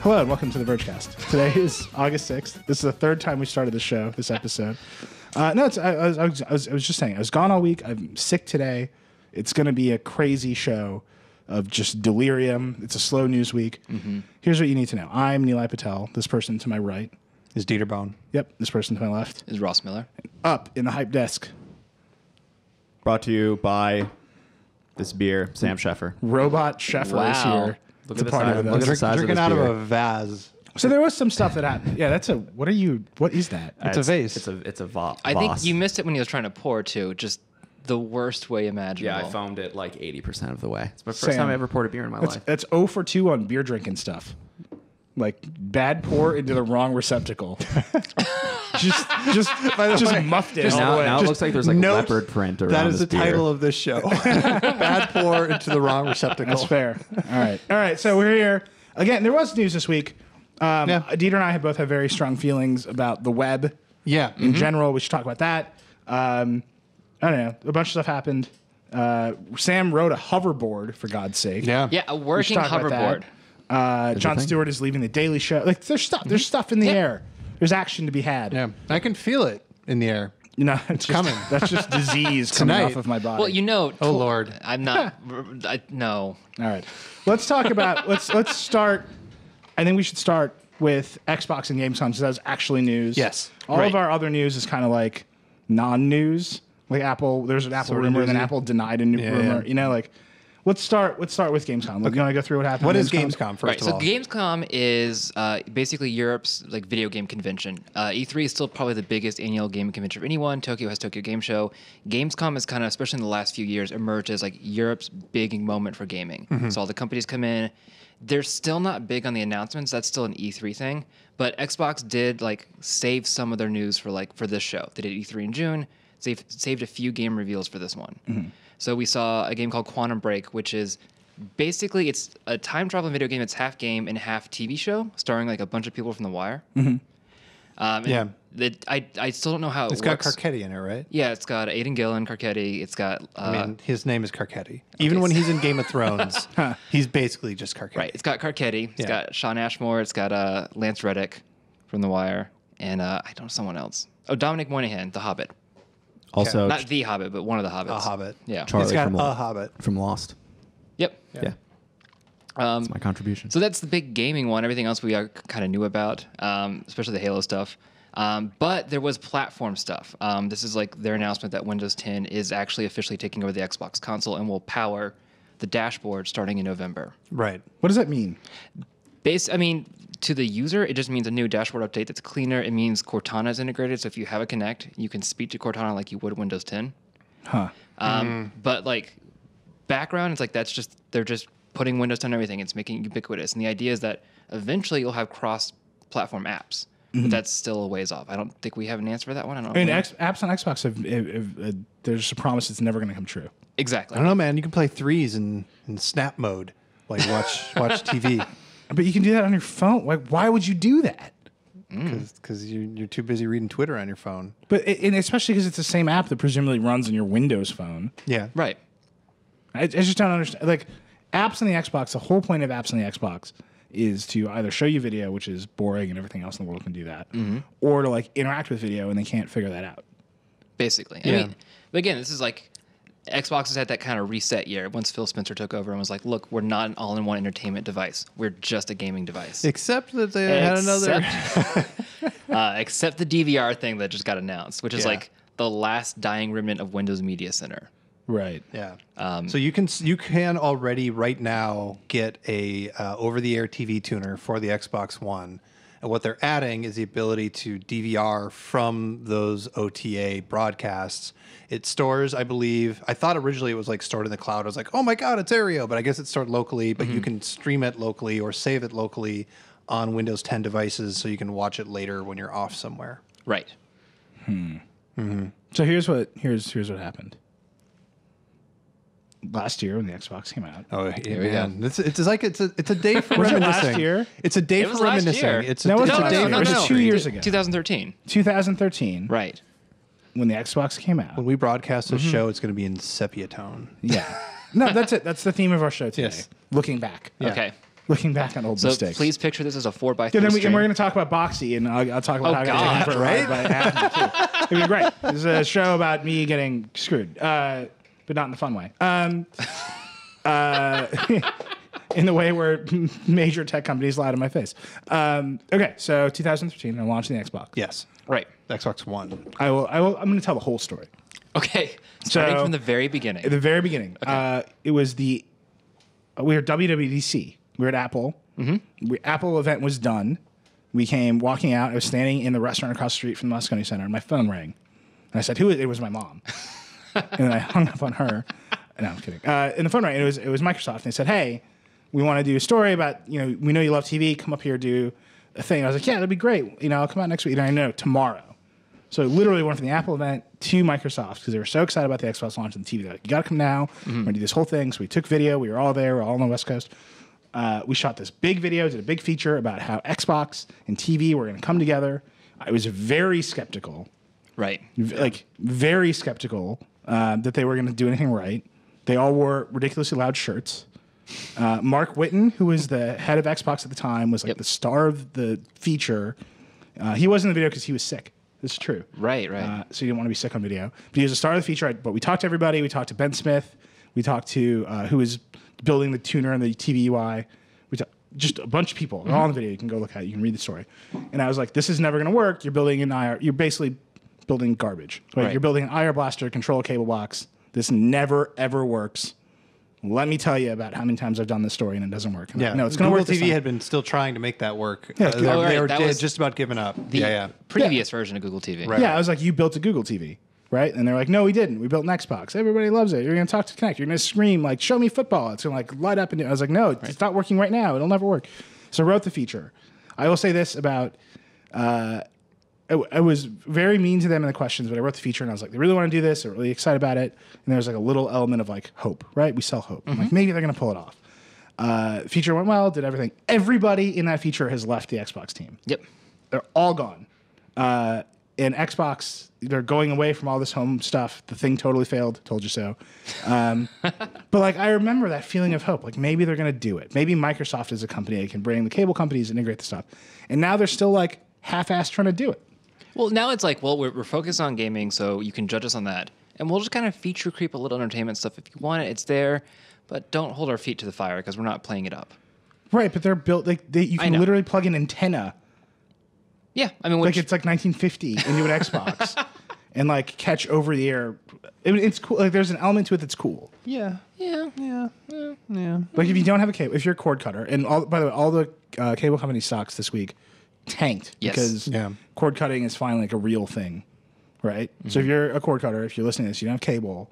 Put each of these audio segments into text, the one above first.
Hello and welcome to the Vergecast. Today is August 6th. This is the third time we started the show, this episode. I was just saying, I was gone all week. I'm sick today. It's going to be a crazy show of just delirium. It's a slow news week. Mm-hmm. Here's what you need to know. I'm Nilay Patel. This person to my right is Dieter Bone. Yep. This person to my left is Ross Miller. Up in the hype desk. Brought to you by this beer, Sam Sheffer. Robot Sheffer is here. Look at the size. Look at the size drinking out of a vase. So there was some stuff that happened. Yeah, what is that? It's a vase. It's a vase. I think you missed it when he was trying to pour too. Just the worst way imaginable. Yeah, I foamed it like 80% of the way. It's my first time I ever poured a beer in my life. That's 0 for 2 on beer drinking stuff. Like bad pour into the wrong receptacle. just muffed it. Now it looks like there's like leopard print around. That is the beer. title of this show. Bad pour into the wrong receptacle. That's fair. All right. So we're here again. There was news this week. Dieter and I both have very strong feelings about the web. Yeah. In general, we should talk about that. I don't know. A bunch of stuff happened. Sam rode a hoverboard, for God's sake. Yeah, a working hoverboard. Jon Stewart is leaving the Daily Show. Like, there's stuff. There's stuff in the air. There's action to be had. Yeah, I can feel it in the air. You know, it's coming. That's just disease coming off of my body. Well, you know. Oh Lord, I'm not. No. All right. Let's talk about. Let's start. I think we should start with Xbox and Gamescom because that was actually news. Yes. All of our other news is kind of like non-news. Like Apple, there's an Apple rumor, and then Apple denied a new rumor. Yeah. You know, like let's start with Gamescom. Like, you want to go through what happened? What is Gamescom first of all? So Gamescom is basically Europe's like video game convention. E3 is still probably the biggest annual gaming convention of anyone. Tokyo has Tokyo Game Show. Gamescom is kind of, especially in the last few years, emerged as like Europe's big moment for gaming. Mm-hmm. So all the companies come in. They're still not big on the announcements. That's still an E3 thing. But Xbox did like save some of their news for this show. They did E3 in June. Saved a few game reveals for this one. Mm-hmm. So we saw a game called Quantum Break, which is basically it's a time traveling video game that's half game and half TV show, starring like a bunch of people from The Wire. Mm-hmm. I still don't know how it's got Carcetti in it, right? Yeah, it's got Aidan Gillen, Carcetti. It's got. His name is Carcetti. Even when he's in Game of Thrones, he's basically just Carcetti. Right. It's got Carcetti. It's got Sean Ashmore. It's got Lance Reddick from The Wire, and I don't know someone else. Oh, Dominic Monaghan, The Hobbit. Also, not The Hobbit, but one of the Hobbits. A Hobbit. Yeah. Charlie it's got a Hobbit from Lost. Yep. Yeah. That's my contribution. So that's the big gaming one. Everything else we kind of knew about, especially the Halo stuff. But there was platform stuff. This is like their announcement that Windows 10 is actually officially taking over the Xbox console and will power the dashboard starting in November. Right. What does that mean? To the user, it just means a new dashboard update that's cleaner. It means Cortana is integrated, so if you have a Kinect, you can speak to Cortana like you would Windows 10. Huh. But like background, it's like they're just putting Windows 10 on everything. It's making it ubiquitous, and the idea is that eventually you'll have cross-platform apps. Mm-hmm. But that's still a ways off. I don't think we have an answer for that one. I don't know. Apps on Xbox have there's a promise it's never going to come true. Exactly. I don't know, man. You can play threes in snap mode, like watch TV. But you can do that on your phone. Like, why would you do that? Because you're too busy reading Twitter on your phone. But and especially because it's the same app that presumably runs on your Windows phone. Yeah. Right. I just don't understand. Like, apps on the Xbox, the whole point of apps on the Xbox is to either show you video, which is boring and everything else in the world can do that, or to like interact with video, and they can't figure that out. Basically. I mean, but again, this is like Xbox has had that kind of reset year once Phil Spencer took over and was like, look, we're not an all-in-one entertainment device. We're just a gaming device. Except that they had another... Except the DVR thing that just got announced, which is like the last dying remnant of Windows Media Center. Right. Yeah. So you can already right now get a over-the-air TV tuner for the Xbox One. And what they're adding is the ability to DVR from those OTA broadcasts. It stores, I believe, I thought originally it was like stored in the cloud. I was like, oh my God, it's Aereo. But I guess it's stored locally, but you can stream it locally or save it locally on Windows 10 devices so you can watch it later when you're off somewhere. Right. So here's what happened. Last year when the Xbox came out. Oh, yeah. It's like it's a day for reminiscing. Last year? It's a day for reminiscing. It's a day. It was 2 years ago. 2013. 2013. Right. When the Xbox came out. When we broadcast this show, it's going to be in sepia tone. Yeah. No, that's it. That's the theme of our show today. Yes. Looking back. Yeah. Okay. Looking back on old So mistakes. please picture this as a 4x3 Yeah, then we're string. going to talk about Boxee, and I'll talk about how I got taken for a ride by Adam, too. It'd be great. This is a show about me getting screwed, but not in the fun way. In the way where major tech companies lie to my face. Okay, so 2013, I'm launching the Xbox. Yes. Right. Xbox One. I'm going to tell the whole story. Okay. Starting So- from the very beginning. At the very beginning, it was we were WWDC. We were at Apple. Mm-hmm. Apple event was done. We came walking out. I was standing in the restaurant across the street from the Moscone Center, and my phone rang. And I said, "Who is it?" It was my mom. And then I hung up on her. No, I'm kidding. And the phone rang. And it was Microsoft. And they said, "Hey, we want to do a story about, we know you love TV. Come up here, do a thing." I was like, "Yeah, that'd be great. I'll come out next week." And I know tomorrow. So I literally went from the Apple event to Microsoft because they were so excited about the Xbox launch and the TV. They're like, "You got to come now. We're going to do this whole thing." So we took video. We were all there. We're all on the West Coast. We shot this big video, did a big feature about how Xbox and TV were going to come together. I was very skeptical, Right. like very skeptical that they were going to do anything right. They all wore ridiculously loud shirts. Mark Whitten, who was the head of Xbox at the time, was like the star of the feature. He wasn't in the video because he was sick. This is true. Right. So he didn't want to be sick on video. But he was the star of the feature. But we talked to everybody. We talked to Ben Smith. We talked to who was building the tuner and the TV UI. Just a bunch of people. They're all in the video. You can go look at it. You can read the story. And I was like, this is never going to work. You're building an IR. You're basically building garbage. Right? You're building an IR blaster, control cable box. This never, ever works. Let me tell you about how many times I've done this story and it doesn't work. Yeah, No, it's going to Google work this TV time. had been still trying to make that work. Yeah, they right, were that was just about given up. The previous version of Google TV. Right. Yeah, I was like, you built a Google TV, right? And they're like, no, we didn't. We built an Xbox. Everybody loves it. You're going to talk to Connect. You're going to scream, like, show me football. It's going to, like, light up. And I was like, no, it's not working right now. It'll never work. So I wrote the feature. I will say this about, I was very mean to them in the questions, but I wrote the feature and I was like, they really want to do this. They're really excited about it. And there was like a little element of like hope, right? We sell hope. I'm like, maybe they're going to pull it off. Feature went well, did everything. Everybody in that feature has left the Xbox team. Yep. They're all gone. And Xbox, they're going away from all this home stuff. The thing totally failed. Told you so. But like, I remember that feeling of hope. Like maybe they're going to do it. Maybe Microsoft is a company that can bring the cable companies and integrate the stuff. And now they're still like half-assed trying to do it. Well, now it's like, well, we're focused on gaming, so you can judge us on that. And we'll just kind of feature creep a little entertainment stuff. If you want it, it's there. But don't hold our feet to the fire because we're not playing it up. Right, but they're built, like, you can literally plug an antenna. Yeah. I mean, Like it's like 1950 into an Xbox and like catch over the air. It's cool. Like there's an element to it that's cool. Yeah. Like if you don't have a cable, if you're a cord cutter, and by the way, all the cable company stocks this week tanked Yes. because cord cutting is finally like a real thing, right? So if you're a cord cutter, if you're listening to this, you don't have cable,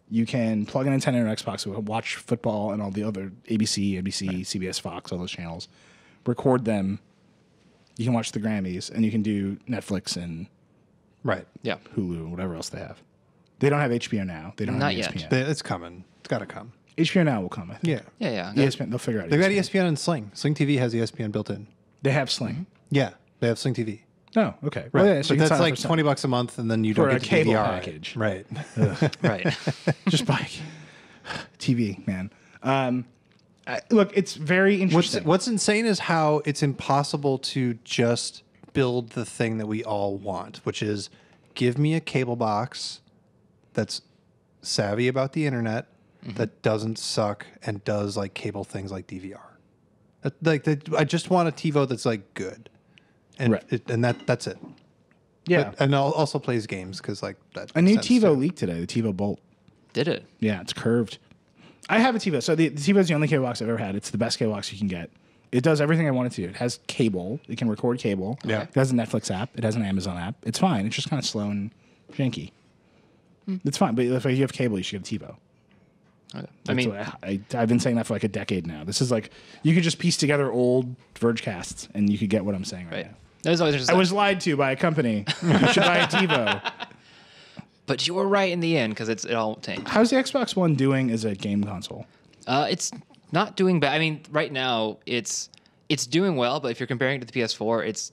you can plug an antenna in your Xbox, watch football and all the other ABC, NBC, CBS, Fox, all those channels, record them. You can watch the Grammys, and you can do Netflix and Yeah. Hulu, whatever else they have. They don't have HBO now. They don't Not have yet. ESPN. It's coming. It's got to come. HBO now will come, I think. Yeah. Yeah. ESPN, they'll figure out They've got ESPN. ESPN and Sling. Sling TV has ESPN built in. They have Sling. Yeah. They have Sling TV. Oh, okay. Right. Well, yeah, so but you can that's sign up like for something. $20 a month, and then you For don't a get the cable DVR. package. Right. Right. Just buy TV, man. Look, it's very interesting. What's insane is how it's impossible to just build the thing that we all want, which is give me a cable box that's savvy about the internet, that doesn't suck and does like cable things like DVR. I just want a TiVo that's like good, and Right. that's it. Yeah. and also plays games because like that. A new makes sense, TiVo too. leaked today, the TiVo Bolt. Did it? Yeah, it's curved. I have a TiVo. So the TiVo is the only cable box I've ever had. It's the best cable box you can get. It does everything I want it to do. It has cable. It can record cable. Yeah. It has a Netflix app. It has an Amazon app. It's fine. It's just kind of slow and janky. It's fine. But if you have cable, you should get a TiVo. Okay. I That's mean, what I've been saying that for like a decade now. This is like, you could just piece together old Vergecasts and you could get what I'm saying right now. that was always I interesting. was lied to by a company. You should buy a TiVo. But you were right in the end because it all tanked. How's the Xbox One doing as a game console? It's not doing bad. I mean, right now it's doing well, but if you're comparing it to the PS4, it's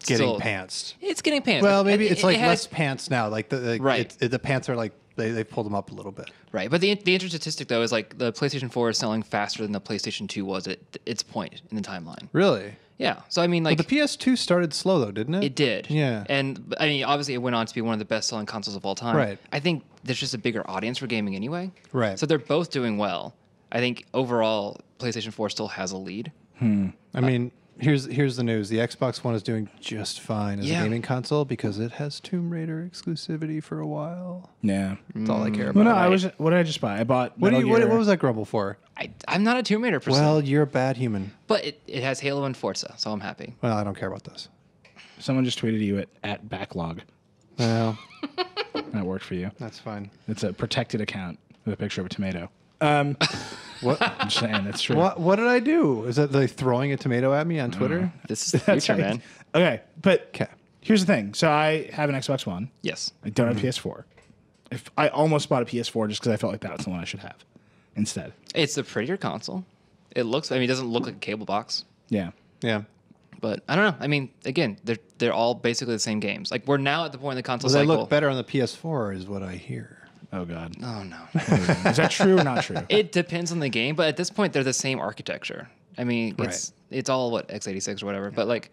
Getting still, pantsed. It's getting pants. Well, maybe it's like has- less pants now. Like the Right. The pants are like They pulled them up a little bit. Right, but the interesting statistic though is like the PlayStation 4 is selling faster than the PlayStation 2 was at its point in the timeline. Really? Yeah, so I mean, like But the PS2 started slow though, didn't it? it did. Yeah. And I mean, obviously, it went on to be one of the best-selling consoles of all time. Right. I think there's just a bigger audience for gaming anyway. Right. So they're both doing well. I think overall, PlayStation 4 still has a lead. I mean, here's the news. The Xbox One is doing just fine as a gaming console because it has Tomb Raider exclusivity for a while. Yeah. That's all I care about. Well, no, what did I just buy? I bought. What Metal Gear. was that grumble for? I'm not a Tomb Raider person. Well, you're a bad human. But it has Halo and Forza, so I'm happy. Well, I don't care about those. Someone just tweeted you at backlog. Well, That worked for you. that's fine. It's a protected account with a picture of a tomato. What? I'm just saying that's true. What did I do? Is that they throwing a tomato at me on Twitter? This is the That's future, right. man. Okay, but 'Kay. here's the thing. So I have an Xbox One. Yes. I don't have a PS4. If I almost bought a PS4 just because I felt like that was the one I should have instead. It's a prettier console. It looks. I mean, it doesn't look like a cable box. Yeah. Yeah. But I don't know. I mean, again, they're all basically the same games. Like we're now at the point in the console Well, they cycle. look better on the PS4, is what I hear. Oh God. Oh no. Is that true or not true? It depends on the game, but at this point, they're the same architecture. I mean, it's all what x86 or whatever. But like,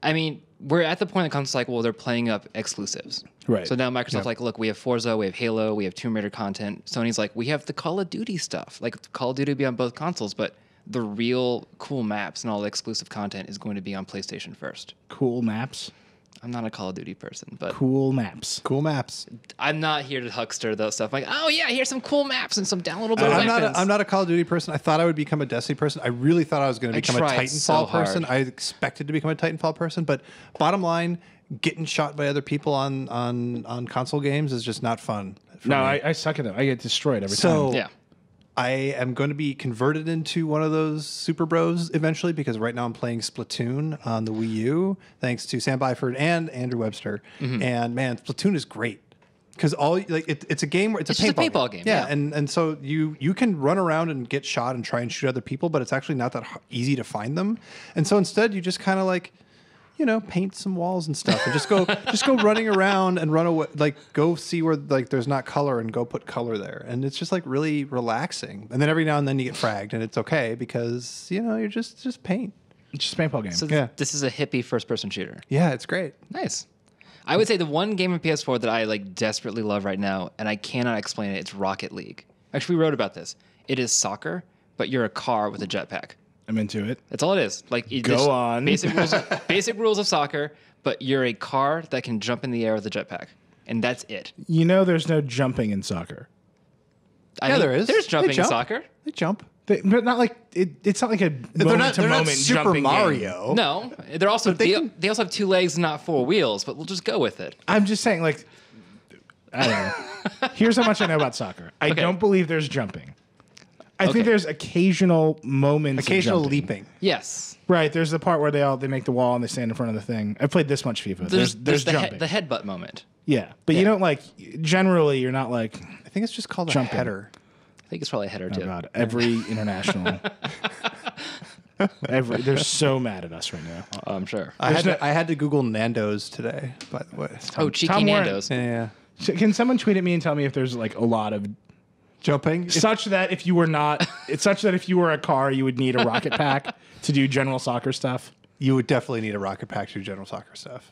I mean, we're at the point in the console cycle where they're playing up exclusives. Right. So now Microsoft's like, look, we have Forza, we have Halo, we have Tomb Raider content. Sony's like, we have the Call of Duty stuff. Like Call of Duty will be on both consoles, but the real cool maps and all the exclusive content is going to be on PlayStation first. Cool maps. I'm not a Call of Duty person, but Cool maps. Cool maps. I'm not here to huckster those stuff. Like, oh yeah, here's some cool maps and some downloadable I'm weapons. not a Call of Duty person. I thought I would become a Destiny person. I really thought I was going to become a tried so Titanfall hard. person. I expected to become a Titanfall person, but bottom line, getting shot by other people on console games is just not fun. for No, me. I suck at them. I get destroyed every So time. Yeah. I am going to be converted into one of those super bros eventually because right now I'm playing Splatoon on the Wii U, thanks to Sam Byford and Andrew Webster. And man, Splatoon is great because it's a game where it's It's a just a paintball paintball game, Yeah, yeah. and so you can run around and get shot and try and shoot other people, but it's actually not that easy to find them. And so instead, you just kind of like, paint some walls and stuff, and just go running around and run away. Like go see where like there's not color and go put color there, and it's just like really relaxing. And then every now and then you get fragged, and it's okay because you're just paint. It's just a paintball game. So Yeah. this is a hippie first-person shooter. Yeah, it's great. Nice. I would say the one game on PS4 that I like desperately love right now, and I cannot explain it, it's Rocket League. Actually, we wrote about this. It is soccer, but you're a car with a jetpack. I'm into it. That's all it is. Like Go on. Basic rules of soccer, but you're a car that can jump in the air with a jetpack, and that's it. There's no jumping in soccer. I mean, there is. There's They jumping in jump. soccer. They jump. But not like it's not like a They're moment to not moment Super jumping Mario. game. No, they're also But they they also have two legs, and not four wheels. But we'll just go with it. I'm just saying, like, I don't know. Here's how much I know about soccer. I don't believe there's jumping. I think there's occasional moments. Occasional of jumping. leaping. Yes. Right. There's the part where they make the wall and they stand in front of the thing. I've played this much FIFA. There's the jumping. the headbutt moment. Yeah, but you don't like. Generally, you're not like. I think it's just called Jumping. a header. I think it's probably a header too. Oh God! Every international. They're so mad at us right now. I'm sure. I had to Google Nando's today, by the way. Oh, cheeky Tom Warren. Nando's. Yeah. So can someone tweet at me and tell me if there's like a lot of Jumping. such that if you were a car, you would need a rocket pack to do general soccer stuff? You would definitely need a rocket pack to do general soccer stuff.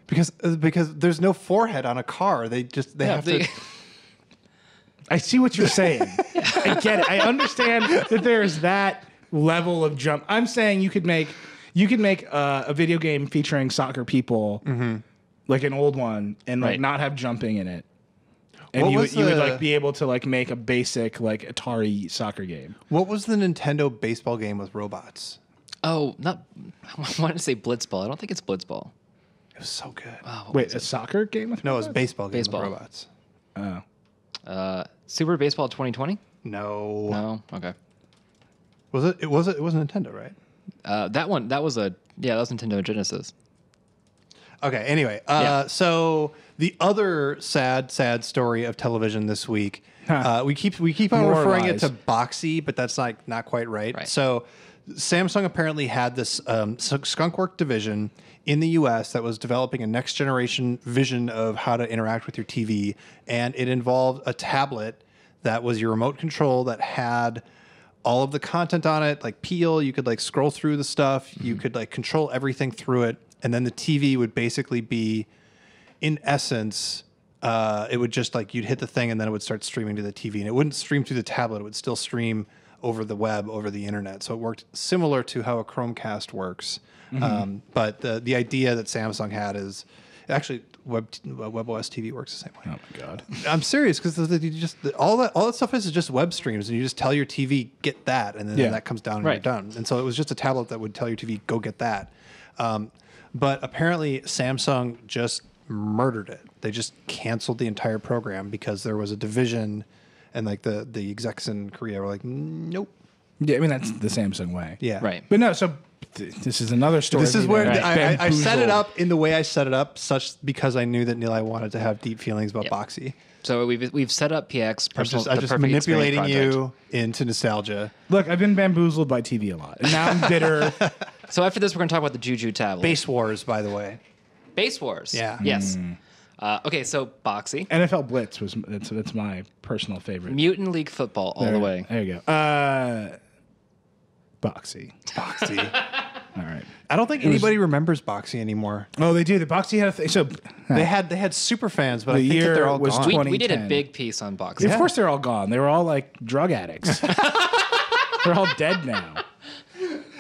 Because there's no forehead on a car. They have to. I see what you're saying. I get it. I understand that there's that level of jump. I'm saying you could make a video game featuring soccer people, like an old one, and like Right. not have jumping in it. And What you was would the- like be able to like make a basic like Atari soccer game. What was the Nintendo baseball game with robots? Oh, not. I wanted to say Blitzball. I don't think it's Blitzball. It was so good. Oh, what Wait, was a soccer game? With No, it was robots? baseball game Baseball. with robots. Oh. Super Baseball 2020? No. No. Okay. Was it? It was Nintendo, right? That was Nintendo Genesis. Okay. Anyway, Yeah. so the other sad story of television this week, we keep on More referring lies. it to Boxee, but that's like not quite right. Right. So Samsung apparently had this skunkwork division in the US that was developing a next generation vision of how to interact with your TV. And it involved a tablet that was your remote control that had all of the content on it, like Peel. You could like scroll through the stuff. You could like control everything through it. And then the TV would basically be, in essence, it would just like you'd hit the thing and then it would start streaming to the TV. And it wouldn't stream through the tablet. It would still stream over the web, over the internet. So it worked similar to how a Chromecast works. But the idea that Samsung had is actually WebOS TV works the same way. Oh my God. I'm serious because all that stuff is just web streams, and you just tell your TV get that, and then that comes down and you're done. And so it was just a tablet that would tell your TV go get that. But apparently Samsung just murdered it. They just canceled the entire program because there was a division, and like the execs in Korea were like, nope. Yeah, I mean that's the Samsung way. Yeah, Right. But no, so this is another story. This is where Right. I set it up in the way I set it up, such because I knew that Neil, I wanted to have deep feelings about Boxee. So we've set up PX. I'm just manipulating you into nostalgia. Look, I've been bamboozled by TV a lot, and now I'm bitter. So after this, we're going to talk about the Juju tablet. Base Wars, by the way. Base Wars. Yeah. Yes. Okay, so Boxee. NFL Blitz that's my personal favorite. Mutant League Football all the way. There you go. Boxee. All right. I don't think anybody remembers Boxee anymore. Oh, they do. The Boxee had a thing. So They had super fans, but The I think that year they're all was gone. We did a 2010. big piece on Boxee. Of course they're all gone. They were all like drug addicts. They're all dead now.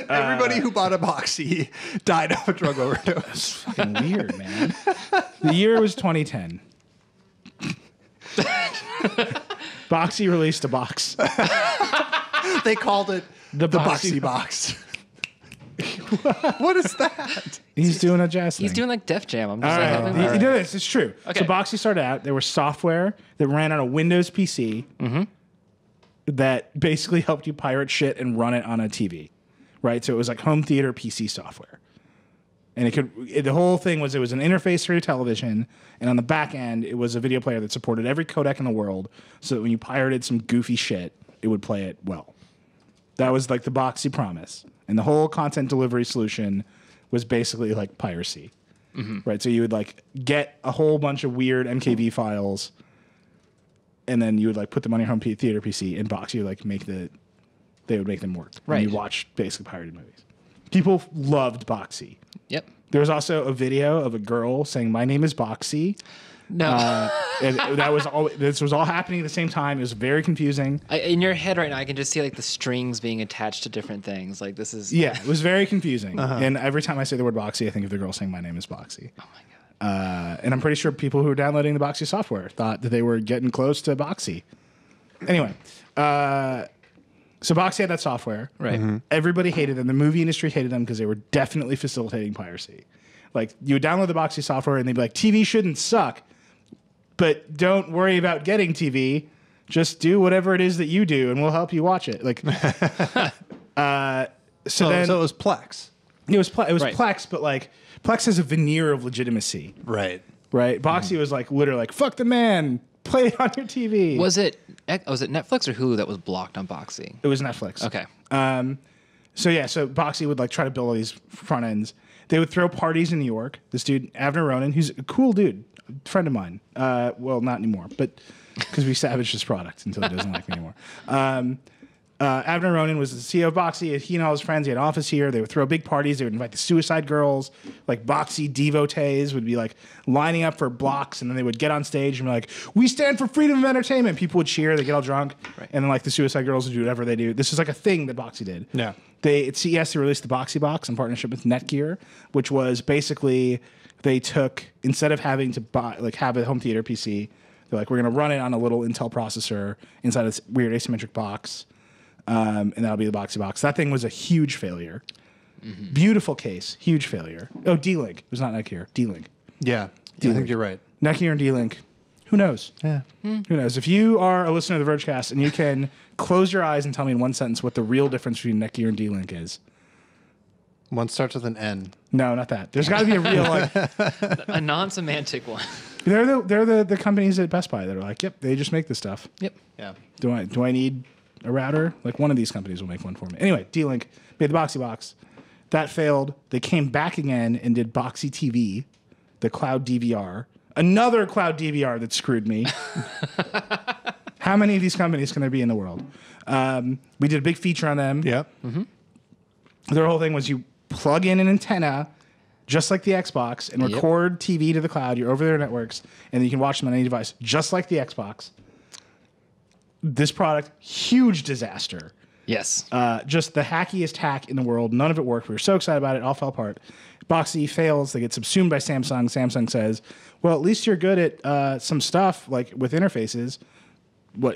Everybody who bought a Boxee died of a drug overdose. Fucking weird, man. The year was 2010. Boxee released a box. They called it the Boxee Boxee box. What is that? He's doing a jazz thing. He's doing like Def Jam. I'm just All like, right. having You know this. It's true. Okay. So Boxee started out. There was software that ran on a Windows PC that basically helped you pirate shit and run it on a TV, right? So it was like home theater PC software, and the whole thing was it was an interface for your television, and on the back end it was a video player that supported every codec in the world, so that when you pirated some goofy shit, it would play it well. That was like the Boxee promise, and the whole content delivery solution was basically like piracy. Right, so you would like get a whole bunch of weird MKV files, and then you would like put them on your home theater PC, and Boxee would like they would make them work. Right. And you watch basically pirated movies. People loved Boxee. Yep. There was also a video of a girl saying, "My name is Boxee." No. And this was all happening at the same time. It was very confusing. In your head right now, I can just see like the strings being attached to different things. Like this is. Yeah, it was very confusing. And every time I say the word Boxee, I think of the girl saying, "My name is Boxee." Oh my god. And I'm pretty sure people who were downloading the Boxee software thought that they were getting close to Boxee. Anyway, so Boxee had that software. Right. Everybody hated them. The movie industry hated them because they were definitely facilitating piracy. Like, you would download the Boxee software and they'd be like, TV shouldn't suck, but don't worry about getting TV. Just do whatever it is that you do and we'll help you watch it. Like, so it was Plex. It was Right. Plex, but like Plex has a veneer of legitimacy, Right. right? Boxee was like literally like, fuck the man, play it on your TV. Was it Netflix or Hulu that was blocked on Boxee? It was Netflix. Okay. So Boxee would like try to build all these front ends. They would throw parties in New York. This dude, Avner Ronin, who's a cool dude, friend of mine. Well, not anymore, but because we savaged his product until he doesn't like me anymore. Avner Ronin was the CEO of Boxee. He and all his friends, he had an office here. They would throw big parties. They would invite the Suicide Girls. Like Boxee devotees would be like lining up for blocks, and then they would get on stage and be like, "We stand for freedom of entertainment." People would cheer. They get all drunk, Right. and then like the Suicide Girls would do whatever they do. This is like a thing that Boxee did. Yeah. At CES, they released the Boxee box in partnership with Netgear, which was basically they took, instead of having to have a home theater PC, they're like, we're going to run it on a little Intel processor inside this weird asymmetric box, and that'll be the Boxee box. That thing was a huge failure. Beautiful case, huge failure. Oh, D-Link. It was not Netgear. D-Link. Yeah. I think you're right. Netgear and D-Link. Who knows? Yeah. Who knows? If you are a listener to the Vergecast and you can close your eyes and tell me in one sentence what the real difference between Netgear and D-Link is. One starts with an N. No, not that. There's got to be a real like. A non-semantic one. They're the companies at Best Buy that are like, yep, they just make this stuff. Yep. Yeah. Do I need a router. Like one of these companies will make one for me. Anyway, D-Link made the Boxee box. That failed. They came back again and did Boxee TV, the cloud DVR. Another cloud DVR that screwed me. How many of these companies can there be in the world? We did a big feature on them. Yep. Their whole thing was you plug in an antenna, just like the Xbox, and record TV to the cloud, your over-the-air networks, and then you can watch them on any device, just like the Xbox. This product, huge disaster. Yes. Just the hackiest hack in the world. None of it worked. We were so excited about it. It all fell apart. Boxee fails. They get subsumed by Samsung. Samsung says, well, at least you're good at some stuff, like with interfaces.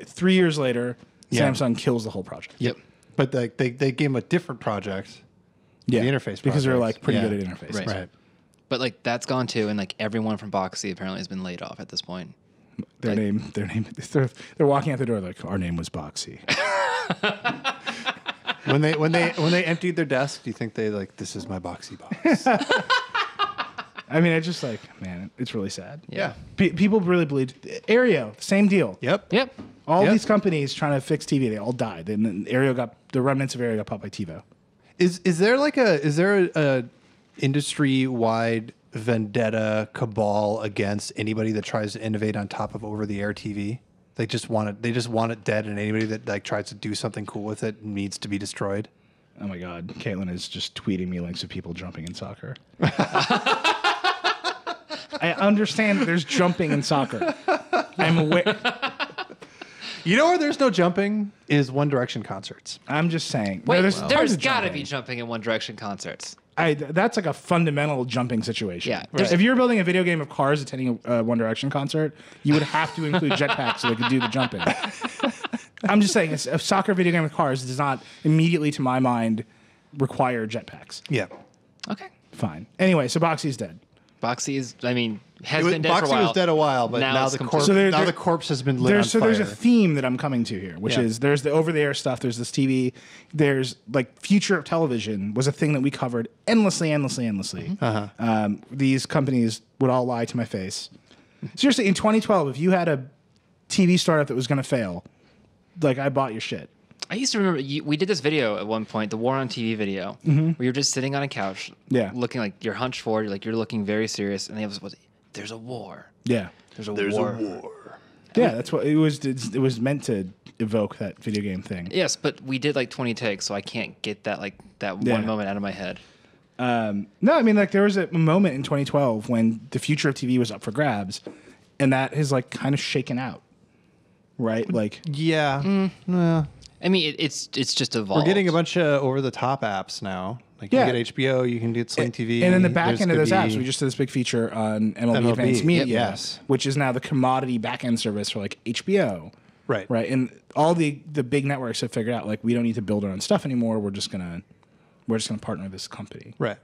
3 years later, Samsung kills the whole project. Yep. But they gave them a different project. Yeah. The interface because they're project. like pretty good at interfaces. Right. But like that's gone too, and like everyone from Boxee apparently has been laid off at this point. Their name. They're walking out the door like, our name was Boxee. When they emptied their desk, do you think they like, this is my Boxee box? I mean, it's just like, man, it's really sad. Yeah. People really believed. Aereo, same deal. Yep. All these companies trying to fix TV, they all died. And Aereo the remnants of Aereo got popped by TiVo. Is there a industry wide vendetta cabal against anybody that tries to innovate on top of over the air TV? They just want it dead, and anybody that like tries to do something cool with it needs to be destroyed. Oh my God, Caitlin is just tweeting me links of people jumping in soccer. I understand there's jumping in soccer. I'm aware. You know where there's no jumping is One Direction concerts. I'm just saying. Wait, there's got to be jumping in One Direction concerts. That's like a fundamental jumping situation. Yeah. Right. If you're building a video game of cars attending a One Direction concert, you would have to include jetpacks so they could do the jumping. I'm just saying, a soccer video game with cars does not immediately, to my mind, require jetpacks. Yeah. Okay. Fine. Anyway, so Boxee's dead. Boxee is, I mean, has been dead for a Boxee while. was dead a while, but now the corpse. The corpse has been lit on fire. There's a theme that I'm coming to here, which is there's the over-the-air stuff. There's this TV. There's like future of television was a thing that we covered endlessly. These companies would all lie to my face. Seriously, in 2012, if you had a TV startup that was going to fail, like I bought your shit. I used to remember we did this video at one point, the War on TV video, where you're just sitting on a couch, looking like you're hunched forward, you're looking very serious, and it was there's a war. Yeah, there's a war. Yeah, that's what it was. It was meant to evoke that video game thing. Yes, but we did like 20 takes, so I can't get that one moment out of my head. No, I mean like there was a moment in 2012 when the future of TV was up for grabs, and that has like kind of shaken out, right? Like I mean, it's just evolved. We're getting a bunch of over-the-top apps now. Like you get HBO, you can do Sling TV. And in the back end of those apps, we just did this big feature on MLB Advanced Media, which is now the commodity back end service for like HBO. Right. And all the big networks have figured out like we don't need to build our own stuff anymore. We're just gonna partner with this company. Right.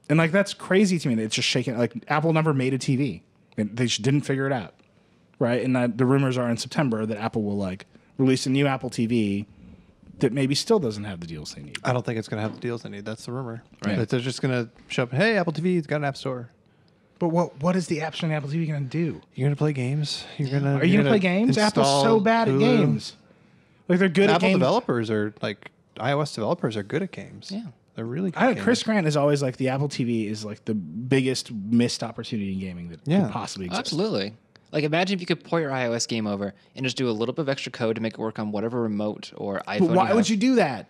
And like that's crazy to me that it's just shaking. Like Apple never made a TV. And they just didn't figure it out. Right. And the rumors are in September that Apple will like release a new Apple TV that maybe still doesn't have the deals they need. I don't think it's going to have the deals they need. That's the rumor. Right. That they're just going to show up, hey, Apple TV's got an app store. But what is the app store on Apple TV going to do? You're going to play games? Are you going to play games? Apple's so bad at games. Like they're good at games. Apple developers are like, iOS developers are good at games. Yeah. They're really good at Chris Grant is always like the Apple TV is like the biggest missed opportunity in gaming that could possibly exist. Absolutely. Like, imagine if you could port your iOS game over and just do a little bit of extra code to make it work on whatever remote or iPhone. But why would you do that?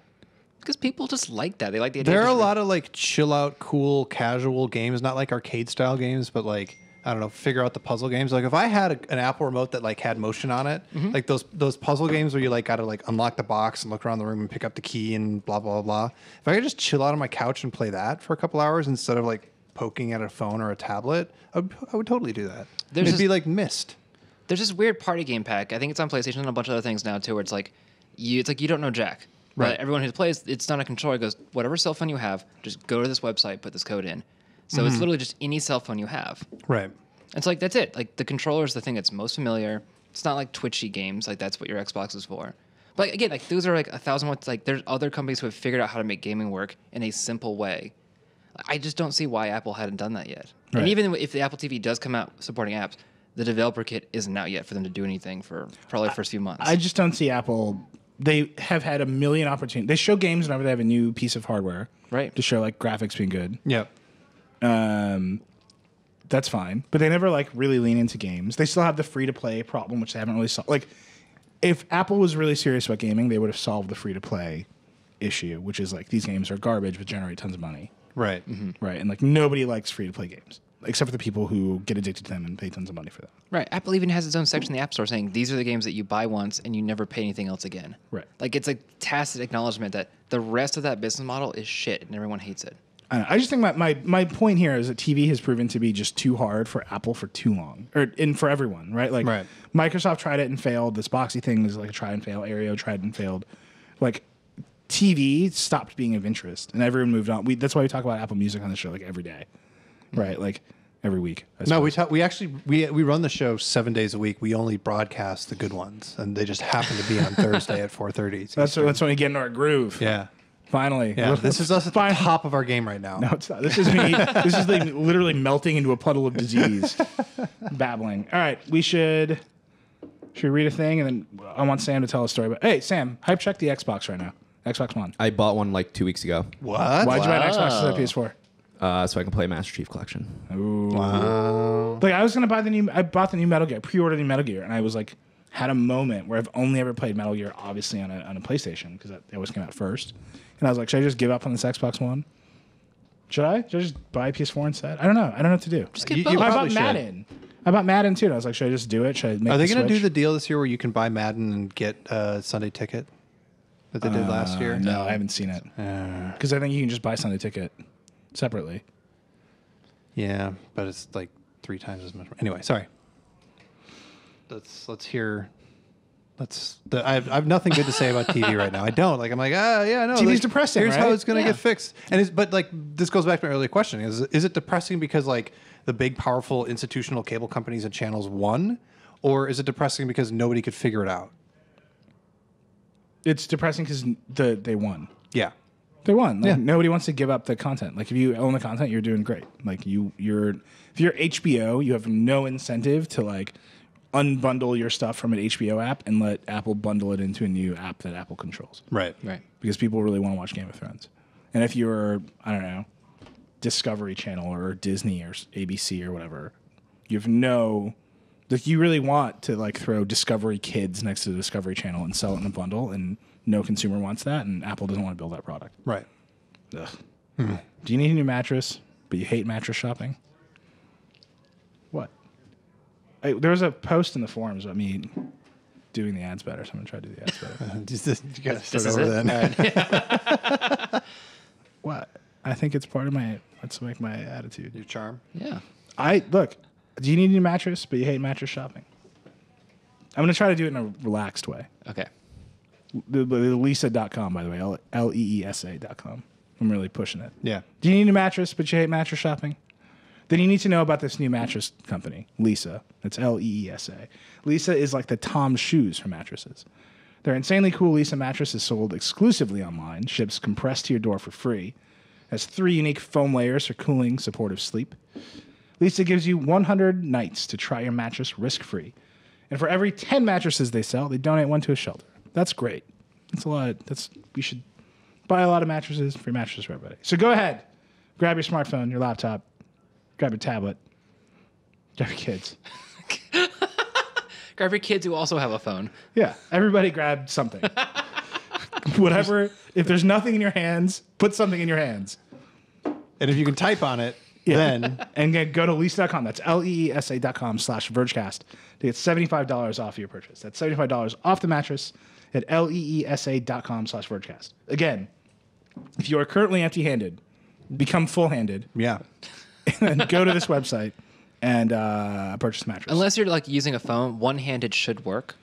Because people just like that. They like the idea. There are a lot of like chill out, cool, casual games, not like arcade style games, but like I don't know, figure out the puzzle games. Like if I had an Apple remote that like had motion on it, like those puzzle games where you like got to like unlock the box and look around the room and pick up the key and blah blah blah. If I could just chill out on my couch and play that for a couple hours instead of like poking at a phone or a tablet, I would totally do that. It'd be like Myst. There's this weird party game pack. I think it's on PlayStation and a bunch of other things now too, where it's like you don't know Jack. Right. But everyone who plays, it's not a controller. It goes, whatever cell phone you have, just go to this website, put this code in. So it's literally just any cell phone you have. Right. It's like, that's it. Like the controller is the thing that's most familiar. It's not like twitchy games. Like that's what your Xbox is for. But like, again, like those are like 1,000 watts. Like there's other companies who have figured out how to make gaming work in a simple way. I just don't see why Apple hadn't done that yet. Right. And even if the Apple TV does come out supporting apps, the developer kit isn't out yet for them to do anything for probably the first few months. I just don't see Apple they have had a million opportunities. They show games whenever they have a new piece of hardware, Right. To show like graphics being good. Yep. That's fine, but they never like really lean into games. They still have the free to play problem, which they haven't really solved. Like, if Apple was really serious about gaming, they would have solved the free to play issue, which is like these games are garbage but generate tons of money, Right. right? And like nobody likes free to play games except for the people who get addicted to them and pay tons of money for them. Right. Apple even has its own section in the App Store saying these are the games that you buy once and you never pay anything else again. Right. Like it's a tacit acknowledgement that the rest of that business model is shit and everyone hates it. I don't know. I just think my point here is that TV has proven to be just too hard for Apple for too long, and for everyone, right? Like Right. Microsoft tried it and failed. This Boxee thing is like a try and fail. Aereo tried and failed. Like TV stopped being of interest, and everyone moved on. That's why we talk about Apple Music on the show like every day, right? Like every week. No, we actually run the show 7 days a week. We only broadcast the good ones, and they just happen to be on Thursday at 4:30. That's when we get into our groove. Yeah. Finally. Yeah. This is us at the top of our game right now. No, it's not. This is me. This is like literally melting into a puddle of disease. Babbling. All right, should we read a thing, and then I want Sam to tell a story. But hey, Sam, hype check the Xbox right now. Xbox One. I bought one like 2 weeks ago, What? Why'd you buy an Xbox instead of PS4? so I can play Master Chief Collection. Ooh. Wow. Like I was gonna buy I bought the new Metal Gear, pre-ordered the Metal Gear, and I was like, had a moment where I've only ever played Metal Gear, obviously on a PlayStation because it always came out first. And I was like, should I just give up on this Xbox One? Should I just buy PS4 instead? I don't know. I don't know what to do. Just get You both. I probably bought should. Madden. I bought Madden too. And I was like, should I just do it? Should I make Are they going to do the deal this year where you can buy Madden and get a Sunday ticket that they did last year? No, I haven't seen it. Because I think you can just buy Sunday Ticket separately. Yeah, but it's like 3 times as much. Anyway, sorry. Let's hear. I have nothing good to say about TV right now. I don't. Like I'm like, yeah, no. TV's like, depressing, Here's how right? it's going to get fixed. But like this goes back to my earlier question: is it depressing because like the big, powerful institutional cable companies and channels won, or is it depressing because nobody could figure it out? It's depressing because they won. Yeah. They won. Like, Yeah. Nobody wants to give up the content. Like if you own the content, you're doing great. Like if you're HBO, you have no incentive to like unbundle your stuff from an HBO app and let Apple bundle it into a new app that Apple controls. Right. Right. Because people really want to watch Game of Thrones. And if you're, I don't know, Discovery Channel or Disney or ABC or whatever, you have no, like you really want to like throw Discovery Kids next to the Discovery Channel and sell it in a bundle, and no consumer wants that, and Apple doesn't want to build that product. Right. Ugh. Do you need a new mattress, but you hate mattress shopping? What? There was a post in the forums about me doing the ads better, so I'm going to try to do the ads better. You got to This start is over it? then. What? I think it's part of let's make my attitude. Your charm. Yeah. Look, do you need a new mattress, but you hate mattress shopping? I'm going to try to do it in a relaxed way. Okay. The Leesa.com, by the way, Leesa.com. I'm really pushing it. Yeah. Do you need a mattress, but you hate mattress shopping? Then you need to know about this new mattress company, Leesa. It's Leesa. Leesa is like the Tom's shoes for mattresses. Their insanely cool Leesa mattress is sold exclusively online, ships compressed to your door for free, has 3 unique foam layers for cooling, supportive sleep. Leesa gives you 100 nights to try your mattress risk-free. And for every 10 mattresses they sell, they donate one to a shelter. That's great. That's a lot. We should buy a lot of mattresses, free mattresses for everybody. So go ahead, grab your smartphone, your laptop, grab your tablet, grab your kids. Grab your kids who also have a phone. Yeah, everybody grab something. Whatever. If there's nothing in your hands, put something in your hands. And if you can type on it, then And then go to Leesa.com. That's Leesa.com/Vergecast to get $75 off your purchase. That's $75 off the mattress at Leesa.com/Vergecast. Again, if you are currently empty-handed, become full-handed yeah. and go to this website and purchase the mattress. Unless you're like using a phone, one-handed should work.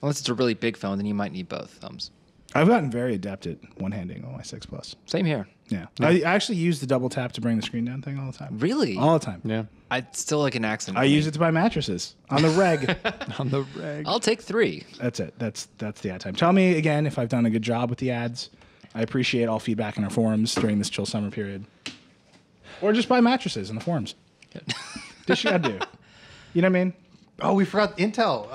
Unless it's a really big phone, then you might need both thumbs. I've gotten very adept at one-handing on my 6 Plus. Same here. Yeah. I actually use the double tap to bring the screen down thing all the time. Really? All the time. Yeah. It's still like an accident. I use it to buy mattresses on the reg. On the reg. I'll take 3. That's it. That's the ad time. Tell me again if I've done a good job with the ads. I appreciate all feedback in our forums during this chill summer period. Or just buy mattresses in the forums. This you gotta do. You know what I mean? Oh, we forgot Intel.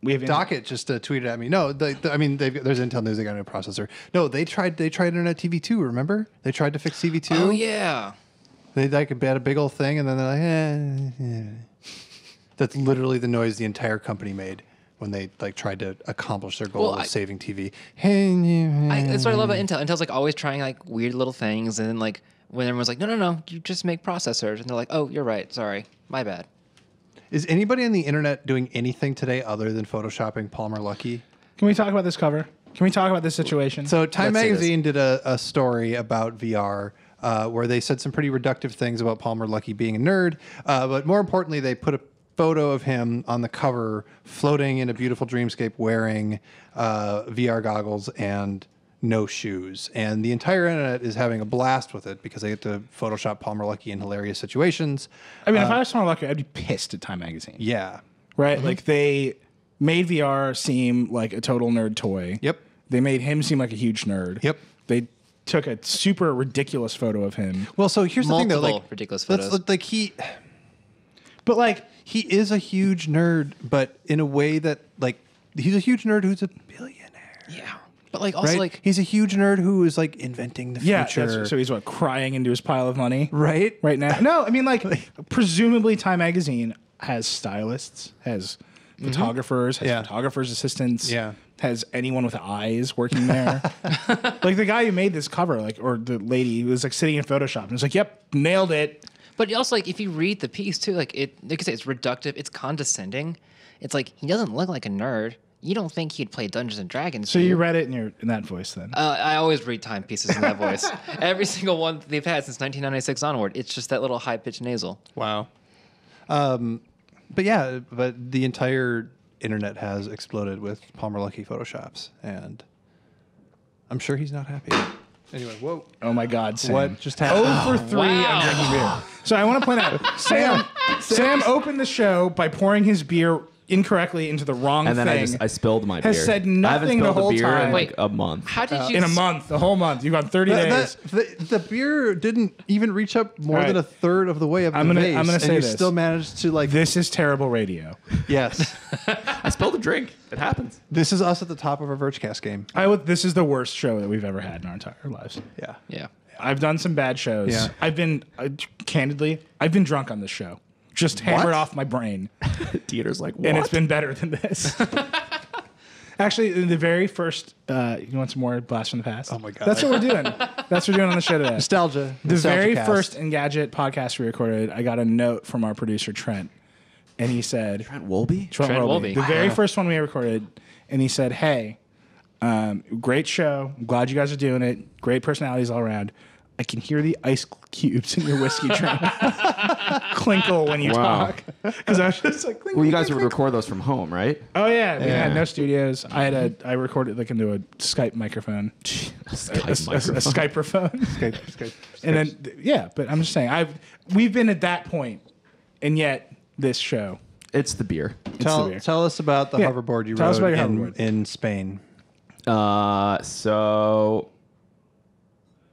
We have Docket just tweeted at me. No, I mean, there's Intel News. They got a new processor. No, they tried Internet TV 2. Remember? They tried to fix TV 2. Oh yeah. They like had a big old thing, and then they're like, That's literally the noise the entire company made when they like tried to accomplish their goal of saving TV. That's what I love about Intel. Intel's like always trying like weird little things, and then like when everyone's like, no, you just make processors, and they're like, oh, you're right, sorry, my bad. Is anybody on the internet doing anything today other than photoshopping Palmer Luckey? Can we talk about this cover? Can we talk about this situation? So Time Magazine did a story about VR where they said some pretty reductive things about Palmer Luckey being a nerd. But more importantly, they put a photo of him on the cover floating in a beautiful dreamscape wearing VR goggles and no shoes. And the entire internet is having a blast with it because they get to Photoshop Palmer Luckey in hilarious situations. I mean, if I was Palmer Luckey, I'd be pissed at Time Magazine. Yeah. Right? Like, they made VR seem like a total nerd toy. Yep. They made him seem like a huge nerd. Yep. They took a super ridiculous photo of him. Well, so here's the thing, though. Multiple ridiculous photos. Like But, like, he is a huge nerd, but in a way that, like, he's a huge nerd who's a billionaire. Yeah. But like also Right? like He's a huge nerd who is like inventing the future. so he's crying into his pile of money right? right now. No, I mean, like, presumably Time Magazine has stylists, has photographers, has Yeah. photographers' assistants, Yeah. has anyone with eyes working there. Like the guy who made this cover, like, or the lady who was like sitting in Photoshop and was like, "Yep, nailed it." But also, like, if you read the piece too, like I say, it's reductive, it's condescending. It's like he doesn't look like a nerd. You don't think he'd play Dungeons and Dragons? So you read it in that voice then? I always read time pieces in that voice. Every single one they've had since 1996 onward. It's just that little high pitched nasal. Wow. But the entire internet has exploded with Palmer Luckey photoshops, and I'm sure he's not happy. Anyway, whoa. Oh my God, Sam! What just happened? 0 for 3 on drinking beer. So I want to point out, Sam opened the show by pouring his beer incorrectly into the wrong And then thing. I spilled my Has beer. said I haven't nothing the spilled whole a beer time. in like Wait. a month. How did you in a month, the whole month. You've gone 30 days. The beer didn't even reach up more All right. than a third of the way up I'm the gonna- vase, I'm gonna and say you this. still managed to like. This is terrible radio. Yes, I spilled a drink. It happens. this is us at the top of our Vergecast game. This is the worst show that we've ever had in our entire lives. Yeah. Yeah. I've done some bad shows. Yeah. I've been candidly, I've been drunk on this show. Just hammered off my brain, Dieter's like, what? and it's been better than this. Actually, in the very first, you want some more Blast from the Past? Oh my God. That's what we're doing. That's what we're doing on the show today. Nostalgia. The very Nostalgia first cast. Engadget podcast we recorded, I got a note from our producer Trent, and he said, Trent Wolby? Trent Trent Wolby. Wolby. The very first one we recorded, and he said, "Hey, great show. I'm glad you guys are doing it. Great personalities all around. I can hear the ice cubes in your whiskey drink clinkle when you Wow. talk." Because I was just like, Well, you guys would record those from home, right? oh yeah, we had no studios. I recorded like into a Skype microphone, a Skyperophone. Skype. And then but I'm just saying, we've been at that point, and yet this show. It's the beer. Tell us about the Yeah. hoverboard you Tell us rode about your hoverboard. in Spain. So,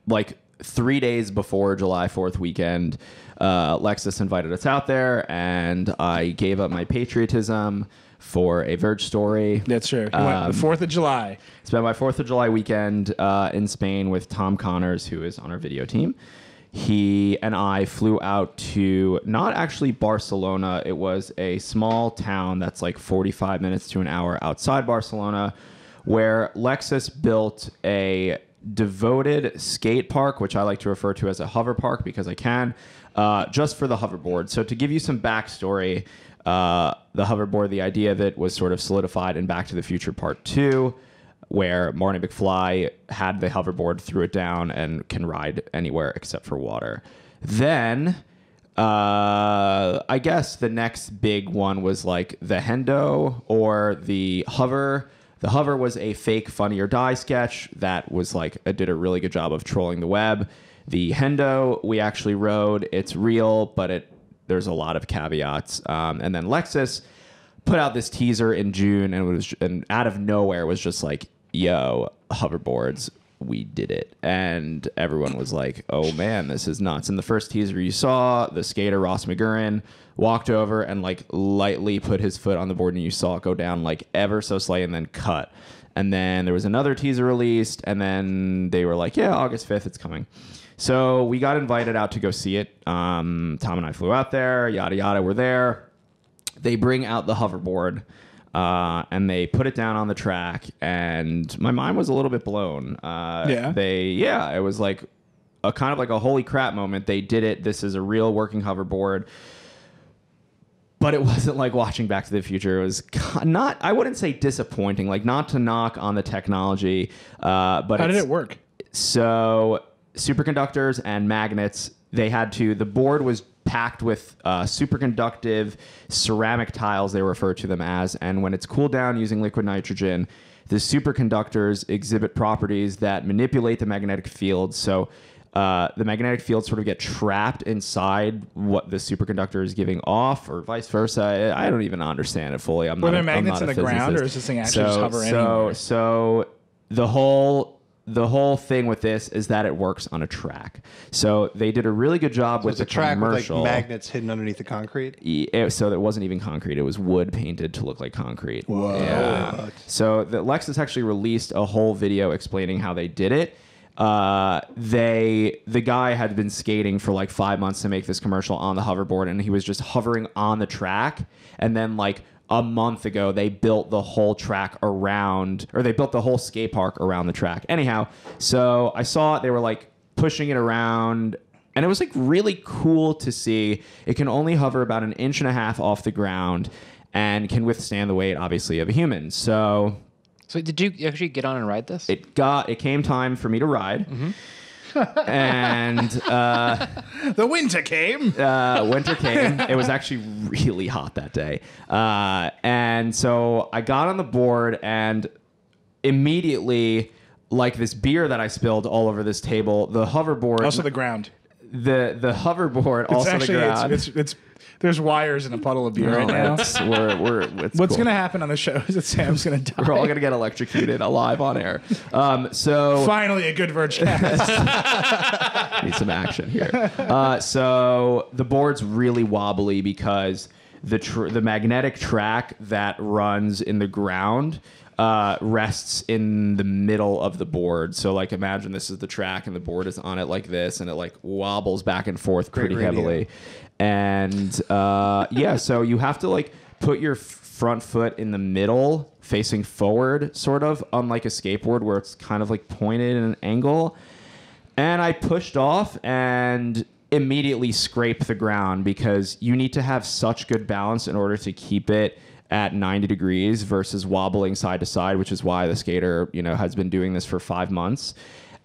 like 3 days before July 4th weekend, Lexus invited us out there, and I gave up my patriotism for a Verge story. That's true. You went the 4th of July. Spent my 4th of July weekend in Spain with Tom Connors, who is on our video team. He and I flew out to not actually Barcelona. It was a small town that's like 45 minutes to an hour outside Barcelona, where Lexus built a devoted skate park, which I like to refer to as a hover park because I can, just for the hoverboard. So to give you some backstory, the hoverboard, the idea of it was sort of solidified in Back to the Future Part 2, where Marty McFly had the hoverboard, threw it down, and can ride anywhere except for water. Then, I guess the next big one was like the Hendo or the Hover. The Hover was a fake Funny or Die sketch that was like, it did a really good job of trolling the web. The Hendo we actually rode. It's real, but there's a lot of caveats. And then Lexus put out this teaser in June, and out of nowhere was just like, yo, hoverboards, we did it. And everyone was like, oh man, this is nuts. In the first teaser you saw, the skater Ross McGurran walked over and like lightly put his foot on the board, and you saw it go down like ever so slightly and then cut. And then there was another teaser released, and then they were like, yeah, August 5th, it's coming. So we got invited out to go see it. Tom and I flew out there, yada, yada, we're there. They bring out the hoverboard, and they put it down on the track, and my mind was a little bit blown. It was like a kind of like a holy crap moment. They did it. This is a real working hoverboard. But it wasn't like watching Back to the Future. It was not, I wouldn't say disappointing, like not to knock on the technology. But how did it work? So superconductors and magnets, the board was packed with superconductive ceramic tiles, they refer to them as. And when it's cooled down using liquid nitrogen, the superconductors exhibit properties that manipulate the magnetic field. So the magnetic field sort of get trapped inside what the superconductor is giving off, or vice versa. I don't even understand it fully. Were there magnets in the ground, or is this thing actually just hover anywhere? So the whole thing with this is that it works on a track. So they did a really good job with the track commercial. with like magnets hidden underneath the concrete. So it wasn't even concrete; it was wood painted to look like concrete. Whoa! Yeah. So Lexus actually released a whole video explaining how they did it. The guy had been skating for like 5 months to make this commercial on the hoverboard, and he was just hovering on the track. And then like a month ago, they built the whole track around, or they built the whole skate park around the track. Anyhow, so I saw it. They were like pushing it around, and it was like really cool to see. It can only hover about 1.5 inches off the ground and can withstand the weight, obviously, of a human. So did you actually get on and ride this? It came time for me to ride. Mm-hmm. And the winter came. Winter came. It was actually really hot that day. And so I got on the board, and immediately, like this beer that I spilled all over this table, the hoverboard. Also the ground. The hoverboard, also the ground. It's there's wires in a puddle of beer right now. What's cool. going to happen on the show is that Sam's going to die. We're all going to get electrocuted alive on air. So finally, a good Vergecast. Need some action here. So the board's really wobbly because the magnetic track that runs in the ground rests in the middle of the board. So like imagine this is the track and the board is on it like this, and it like wobbles back and forth pretty heavily. And so you have to like put your front foot in the middle facing forward, sort of, unlike a skateboard where it's kind of like pointed in an angle. And I pushed off and immediately scraped the ground because you need to have such good balance in order to keep it at 90 degrees versus wobbling side to side, which is why the skater, has been doing this for 5 months.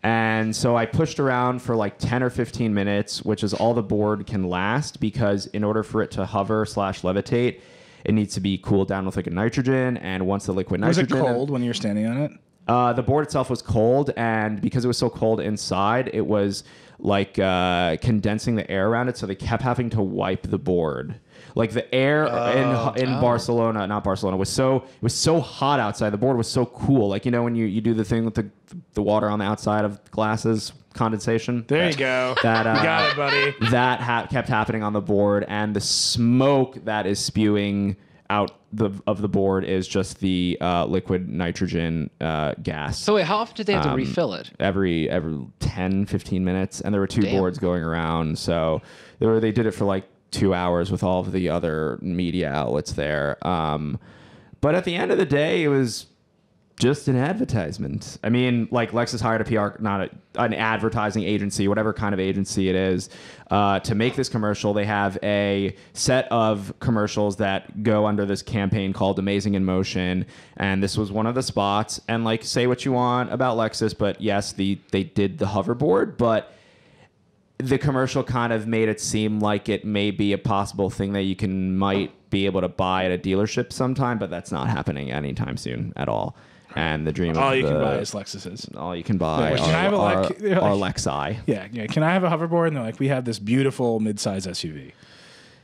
And so I pushed around for like 10 or 15 minutes, which is all the board can last, because in order for it to hover / levitate, it needs to be cooled down with liquid nitrogen. And once the liquid nitrogen... Was it cold when you were standing on it? The board itself was cold, and because it was so cold inside, it was like condensing the air around it, so they kept having to wipe the board. Like the air in Barcelona, not Barcelona, it was so hot outside. The board was so cool. Like, when you do the thing with the water on the outside of glasses, condensation. There you go. You got it, buddy. That kept happening on the board, and the smoke that is spewing out of the board is just the liquid nitrogen gas. So wait, how often did they have to refill it? Every 10, 15 minutes, and there were two boards going around. So they did it for like 2 hours with all of the other media outlets there. But at the end of the day, it was just an advertisement. I mean, like Lexus hired a PR, an advertising agency, whatever kind of agency it is, to make this commercial. They have a set of commercials that go under this campaign called Amazing in Motion, and this was one of the spots. And like, say what you want about Lexus, but yes, they did the hoverboard, but the commercial kind of made it seem like it may be a possible thing that might be able to buy at a dealership sometime, but that's not happening anytime soon at all. And the dream all you can buy is Lexuses. All you can buy are Lexi. Yeah. Can I have a hoverboard? And they're like, we have this beautiful mid-size SUV.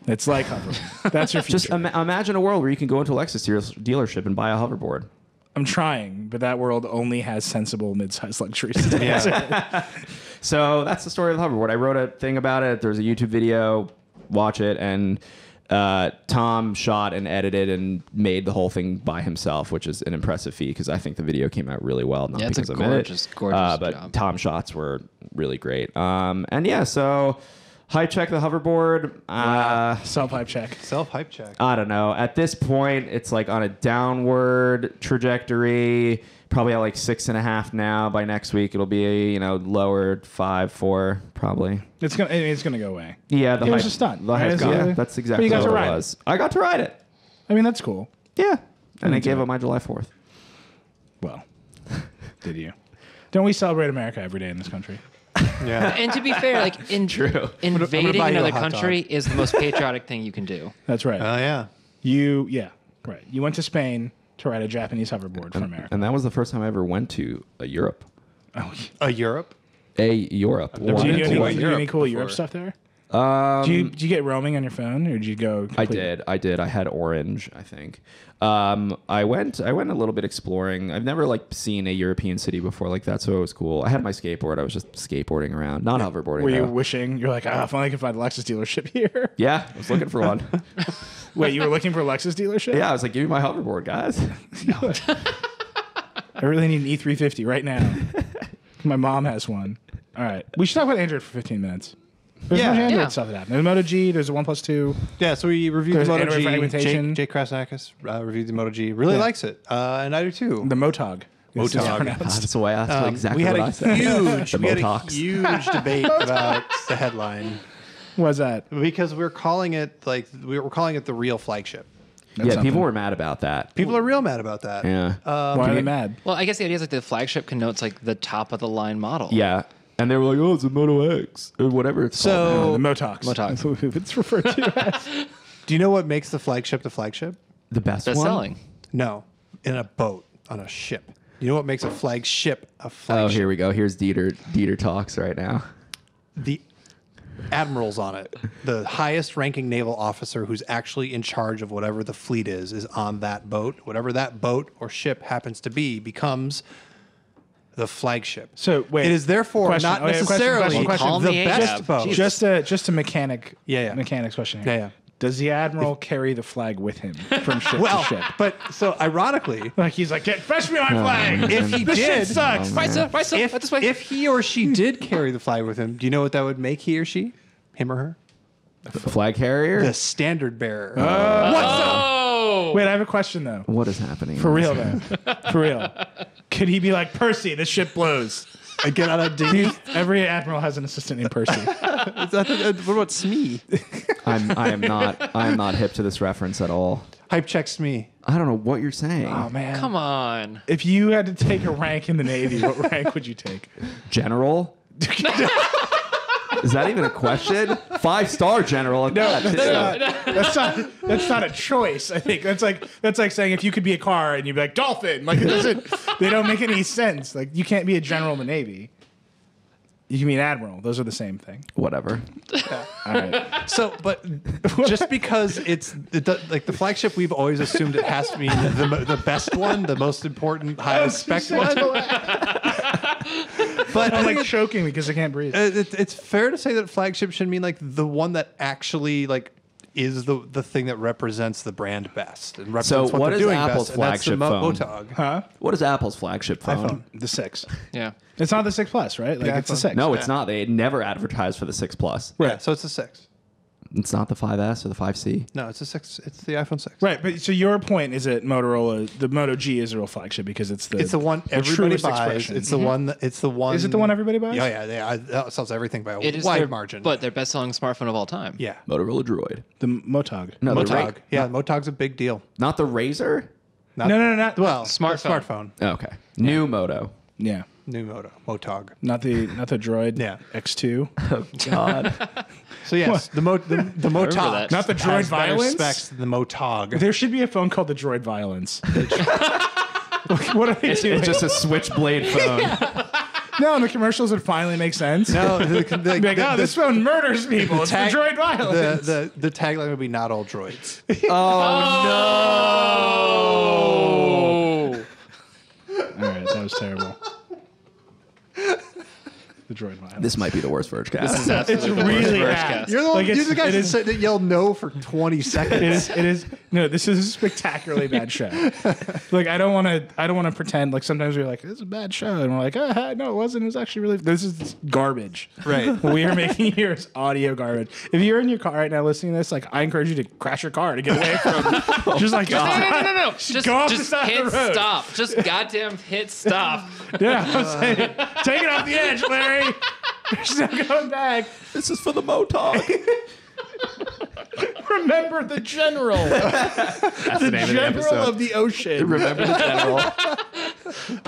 It's like hoverboard. That's your future. Just imagine a world where you can go into a Lexus dealership and buy a hoverboard. I'm trying, but that world only has sensible mid-sized luxuries. Yeah. So that's the story of the hoverboard. I wrote a thing about it. There's a YouTube video. Watch it. And Tom shot and edited and made the whole thing by himself, which is an impressive feat because I think the video came out really well. Not it's a because I'm gorgeous but job. Tom's shots were really great. And yeah, so hype check the hoverboard. Self-hype check. Self-hype check. I don't know. At this point, it's like on a downward trajectory. Probably at like 6.5 now. By next week, it'll be lowered 5, 4, probably. It's gonna go away. Yeah, It was a stunt, The right? hype's It's- gone. That's exactly But you got what to it ride it. was. I got to ride it. I mean, that's cool. Yeah, and I into gave it. up my July 4th. Well, did you? Don't we celebrate America every day in this country? Yeah. And to be fair, like True. invading buy you a another hot country dog. is the most patriotic thing you can do. That's right. Oh yeah. Right. You went to Spain to ride a Japanese hoverboard for America. And that was the first time I ever went to a Europe. A Europe. A Europe. never Do you been do to any, Europe any cool before. Europe stuff there? Do you get roaming on your phone, or did you go? I complete- did. I had Orange, I think. I went a little bit exploring. I've never seen a European city before like that, so it was cool. I had my skateboard. I was just skateboarding around, not hoverboarding. Were you though. wishing you're like, if only I could find a Lexus dealership here? Yeah, I was looking for one. Wait, you were looking for a Lexus dealership? Yeah, I was like, give me my hoverboard, guys. I really need an E350 right now. My mom has one. All right, we should talk about Android for 15 minutes. There's Yeah. much Android Yeah. stuff that happened. There's Moto G. There's a OnePlus 2. Yeah, so we reviewed There's the Moto Android G. fragmentation. Jake Krasakis reviewed the Moto G. Really likes it, and I do too. The Motog. This is Motog. pronounced. That's the way that's exactly we had what I a said. huge, The we had a Motox. huge debate about the headline What's that? because we're calling it the real flagship. That's Yeah, something. people were mad about that. People are real mad about that. Yeah. Why are they mad? Well, I guess the idea is like the flagship connotes like the top of the line model. Yeah. And they were like, oh, it's a Moto X or whatever it's So- The Motox. Motox. That's what it's referred to as. Do you know what makes the flagship the flagship? the best Best one. selling. No, in a boat on a ship. You know what makes a flagship a Oh, flagship? here we go. Here's Dieter talks right now. The admirals on it. The highest ranking naval officer who's actually in charge of whatever the fleet is on that boat. Whatever that boat or ship happens to be becomes the flagship. So, wait. It is therefore Question. not Okay, question, necessarily question. Call the me best ASAP. boat. Jesus. Just a mechanics question here. Yeah, yeah. Does the admiral carry the flag with him from ship well, to ship? but so ironically, Like he's like, fetch me my flag. if he This shit did, sucks. Right, sir. Right, sir. Right this way. if he or she did carry the flag with him, do you know what that would make he or she? Him or her? Flag carrier? The standard bearer. Oh. Wait, I have a question though. What is happening? For real though. For real. Could he be like Percy? This ship blows. I get on a dinghy. Every admiral has an assistant named Percy. What about Smee? I am not hip to this reference at all. Hype check Smee. I don't know what you're saying. Oh man. Come on. If you had to take a rank in the Navy, what rank would you take? General? Is that even a question? 5-star general. No, That's not a choice. I think that's like saying if you could be a car and you'd be like dolphin. Like it doesn't. They don't make any sense. Like you can't be a general in the Navy. You can be an admiral. Those are the same thing. Whatever. All right. So, but just because like the flagship, we've always assumed it has to be the best one, the most important, highest spec one. But I I'm think like choking because I can't breathe. it's fair to say that flagship should mean like the one that actually like is the thing that represents the brand best and represents So what what they're is doing Apple's best, and that's the flagship phone? Motog. Huh? What is Apple's flagship phone? iPhone. The 6. Yeah. It's not the 6 Plus, right? Like Yeah, it's the iPhone. 6. No, it's not. They never advertised for the 6 Plus. Yeah, so it's a 6. It's not the 5S or the 5C. No, it's a 6. It's the iPhone 6. Right, but so your point is that Motorola, the Moto G is a real flagship because it's the one the everybody truest buys. expression. It's the one. It's the one. Is it the one everybody buys? Yeah. That sells everything by a It is wide their, margin. but their best-selling smartphone of all time. yeah, Motorola Droid. The Motog. No, the Motog. Yeah, Motog's a big deal. not the Razor? Not, No, not Well, Smartphone. Smartphone. Oh, okay. New Moto. Yeah, New Motog. not the Droid. Yeah. X2. Oh, God. So yes, the Motog. that. Not the Droid has better Violence? specs than the Motog. There should be a phone called the Droid Violence. What are they doing? It's just a switchblade phone. No, in the commercials it finally makes sense. No, Like, this phone murders people. It's the Droid Violence. the tagline would be "Not all droids." Oh. was terrible. The droid violence. This might be the worst Vergecast. This is absolutely It's the worst really Vergecast. bad. You're the, Like, you're it's- the guy it is- that yelled no for 20 seconds. It is. No, this is a spectacularly bad show. Like I don't want to pretend. Like sometimes we're like, this is a bad show, and we're like, no, it wasn't. It was actually really. This is garbage. Right. What we are making here is audio garbage. If you're in your car right now listening to this, like I encourage you to crash your car to get away from. Just like No. Just go off the Just side hit of the road. stop. Just goddamn hit stop. Yeah, I'm saying, take it off the edge, Larry. There's no going back. This is for the Motog. Remember the general. That's the name of the General episode. of the ocean. Remember the general.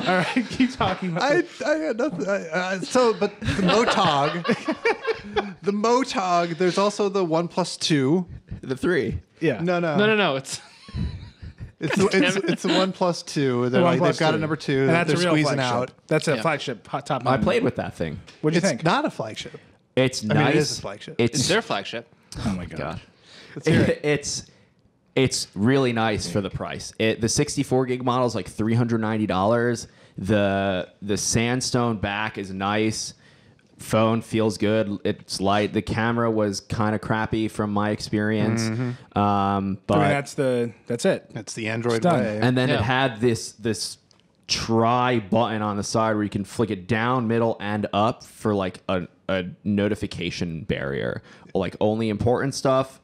All right, keep talking about I had nothing. But the Motog, there's also the 1 plus 2. The 3. Yeah. No. No. It's the 1 plus 2. They're One like, plus they've got two. a number 2 And that that's they're a real squeezing flagship. out. That's a Yeah. flagship top. I played with that thing. What'd you It's think? not a flagship. It's I nice. mean, it is a flagship. It's their flagship. Oh my god. It's really nice for the price. The 64 gig model is like $390. The sandstone back is nice. Phone feels good. It's light. The camera was kind of crappy from my experience. But I mean, that's it. It's the Android done. way. and then Yeah. it had this try button on the side where you can flick it down, middle, and up for like a notification barrier, like only important stuff,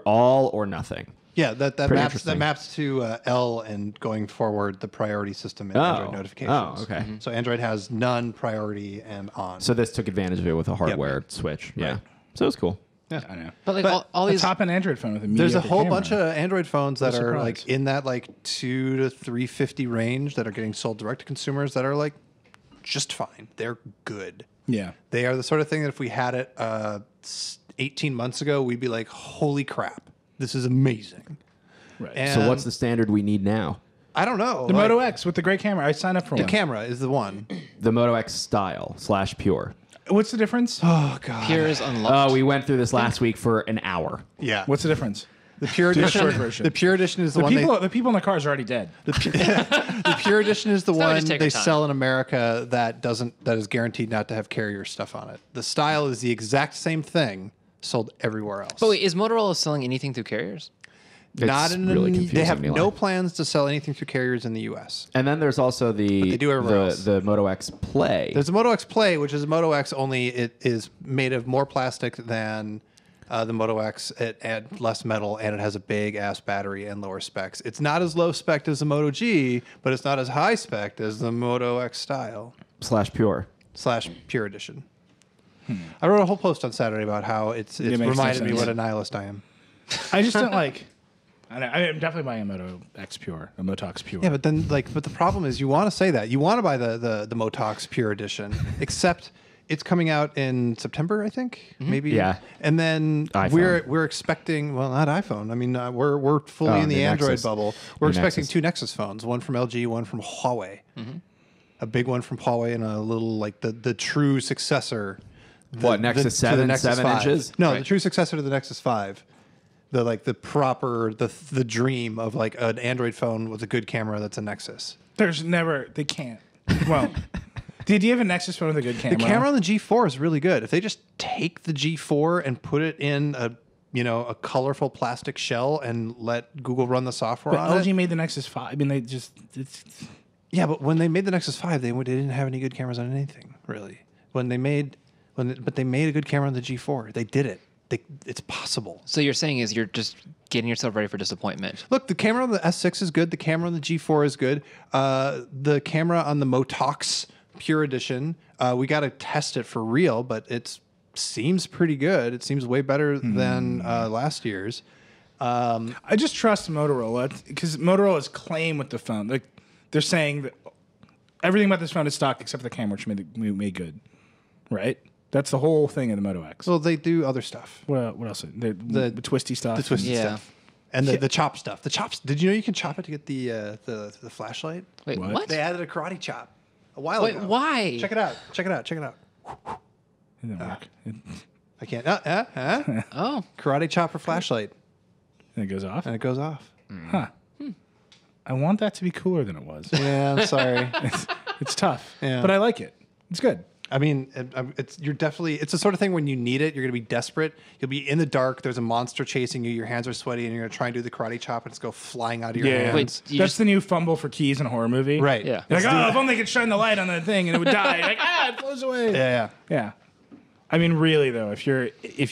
all or nothing. Yeah, that Pretty maps interesting. to L and going forward the priority system in Android notifications. Oh, okay. So Android has none, priority, and on. So this took advantage of it with a hardware switch. Yeah. Right. So it was cool. I know. But like But all A these. top-end Android phone with a there's a mediocre whole camera. bunch of Android phones that What a are surprise. like in that like $200 to $350 range that are getting sold direct to consumers that are like just fine. They're good. Yeah. They are the sort of thing that if we had it 18 months ago, we'd be like, holy crap, this is amazing. Right. And So what's the standard we need now? I don't know. the like, Moto X with the great camera. I signed up for the one. camera is the one. The Moto X style / pure. What's the difference? Oh god. Pure is unlocked. Oh, we went through this last week for an hour. Yeah. What's the difference? the pure the edition? short version. The pure edition is the, The one people, the people in the car is already dead. the pure edition is the So one just take they our time. sell in America that is guaranteed not to have carrier stuff on it. The style is the exact same thing sold everywhere else. But wait, is Motorola selling anything through carriers? not It's in really they confusing have me, no like. plans to sell anything through carriers in the US. And then there's also they do everywhere else. the Moto X Play. There's a Moto X Play, which is a Moto X only it is made of more plastic than the Moto X. It had less metal and it has a big ass battery and lower specs. It's not as low spec as the Moto G, but it's not as high spec as the Moto X style / pure. / Pure Edition. I wrote a whole post on Saturday about how it's makes no reminded me sense. what a nihilist I am. I just don't like. I'm definitely buying a Moto X Pure, a Moto X Pure. Yeah, but then but the problem is you want to say that. You want to buy the Motox Pure Edition, except it's coming out in September, I think. Maybe. Yeah. And then iPhone. we're expecting, well, not iPhone. I mean, we're fully in the the Android Nexus. bubble. We're The expecting Nexus. 2 Nexus phones, one from LG, one from Huawei. A big one from Huawei and a little like the true successor. What, Nexus to the 7, Nexus 7 5. inches? No, Right. the true successor to the Nexus 5. The proper the dream of like an Android phone with a good camera that's a Nexus. There's never. They can't. Well, do you have a Nexus phone with a good camera? The camera on the G4 is really good. If they just take the G4 and put it in a colorful plastic shell and let Google run the software But on LG it. made the Nexus 5. I mean, they just. Yeah, but when they made the Nexus 5, they didn't have any good cameras on anything really. But they made a good camera on the G4. They did it. It's possible. So you're saying is you're just getting yourself ready for disappointment. Look, the camera on the S6 is good. The camera on the G4 is good. The camera on the Motox Pure Edition, we got to test it for real, but it seems pretty good. It seems way better than last year's. I just trust Motorola because Motorola's claim with the phone, like they're saying that everything about this phone is stock except for the camera, which made good, right? That's the whole thing in the Moto X. Well, they do other stuff. What else? The twisty stuff. The twisted Yeah. stuff. And the chop stuff. The chops. Did you know you can chop it to get the flashlight? Wait, What? what? They added a karate chop a while Wait, ago. why? Check it out. Check it out. Check it out. It didn't work. I can't. Oh, Karate chop for flashlight, And it goes off. and it goes off. Huh. I want that to be cooler than it was. Yeah, I'm sorry. It's tough, Yeah. but I like it. It's good. I mean, it's the sort of thing when you need it, you're going to be desperate. You'll be in the dark. There's a monster chasing you. Your hands are sweaty, and you're going to try and do the karate chop, and it's go flying out of your hands. Wait, you That's just- the new fumble for keys in a horror movie. Right. Yeah. You're like, oh, if only I could shine the light on that thing and it would die. Like, it flows away. Yeah. Yeah. I mean, really though, if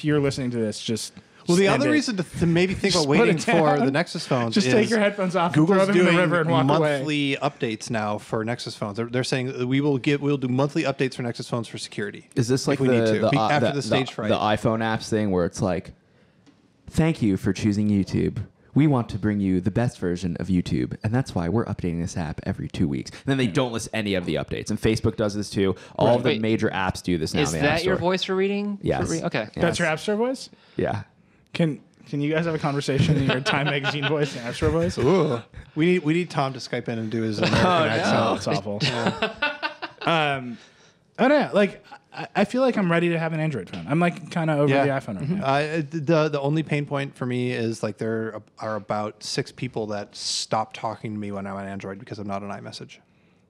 you're listening to this, just Well, the send other it. reason to maybe think Just about put waiting it for down. the Nexus phones Just is take your headphones off, Google's throw them in the doing river and walk away. monthly updates now for Nexus phones. They're saying that we'll do monthly updates for Nexus phones for security. Is this like we need to. After the the stage fright? the iPhone apps thing where it's like, thank you for choosing YouTube. We want to bring you the best version of YouTube, and that's why we're updating this app every 2 weeks. And then they don't list any of the updates. And Facebook does this too. All of the Wait, major apps do this now. Is in the App that your Store. voice for reading? Yes. Okay. Yeah. That's your App Store voice? Yeah. Can you guys have a conversation in your Time Magazine voice and App Store voice? Ooh. We need Tom to Skype in and do his American accent. Oh, it's awful. I don't know. Like, I feel like I'm ready to have an Android phone. I'm like kind of over the iPhone right now. The only pain point for me is like there are about 6 people that stop talking to me when I'm on Android because I'm not on iMessage.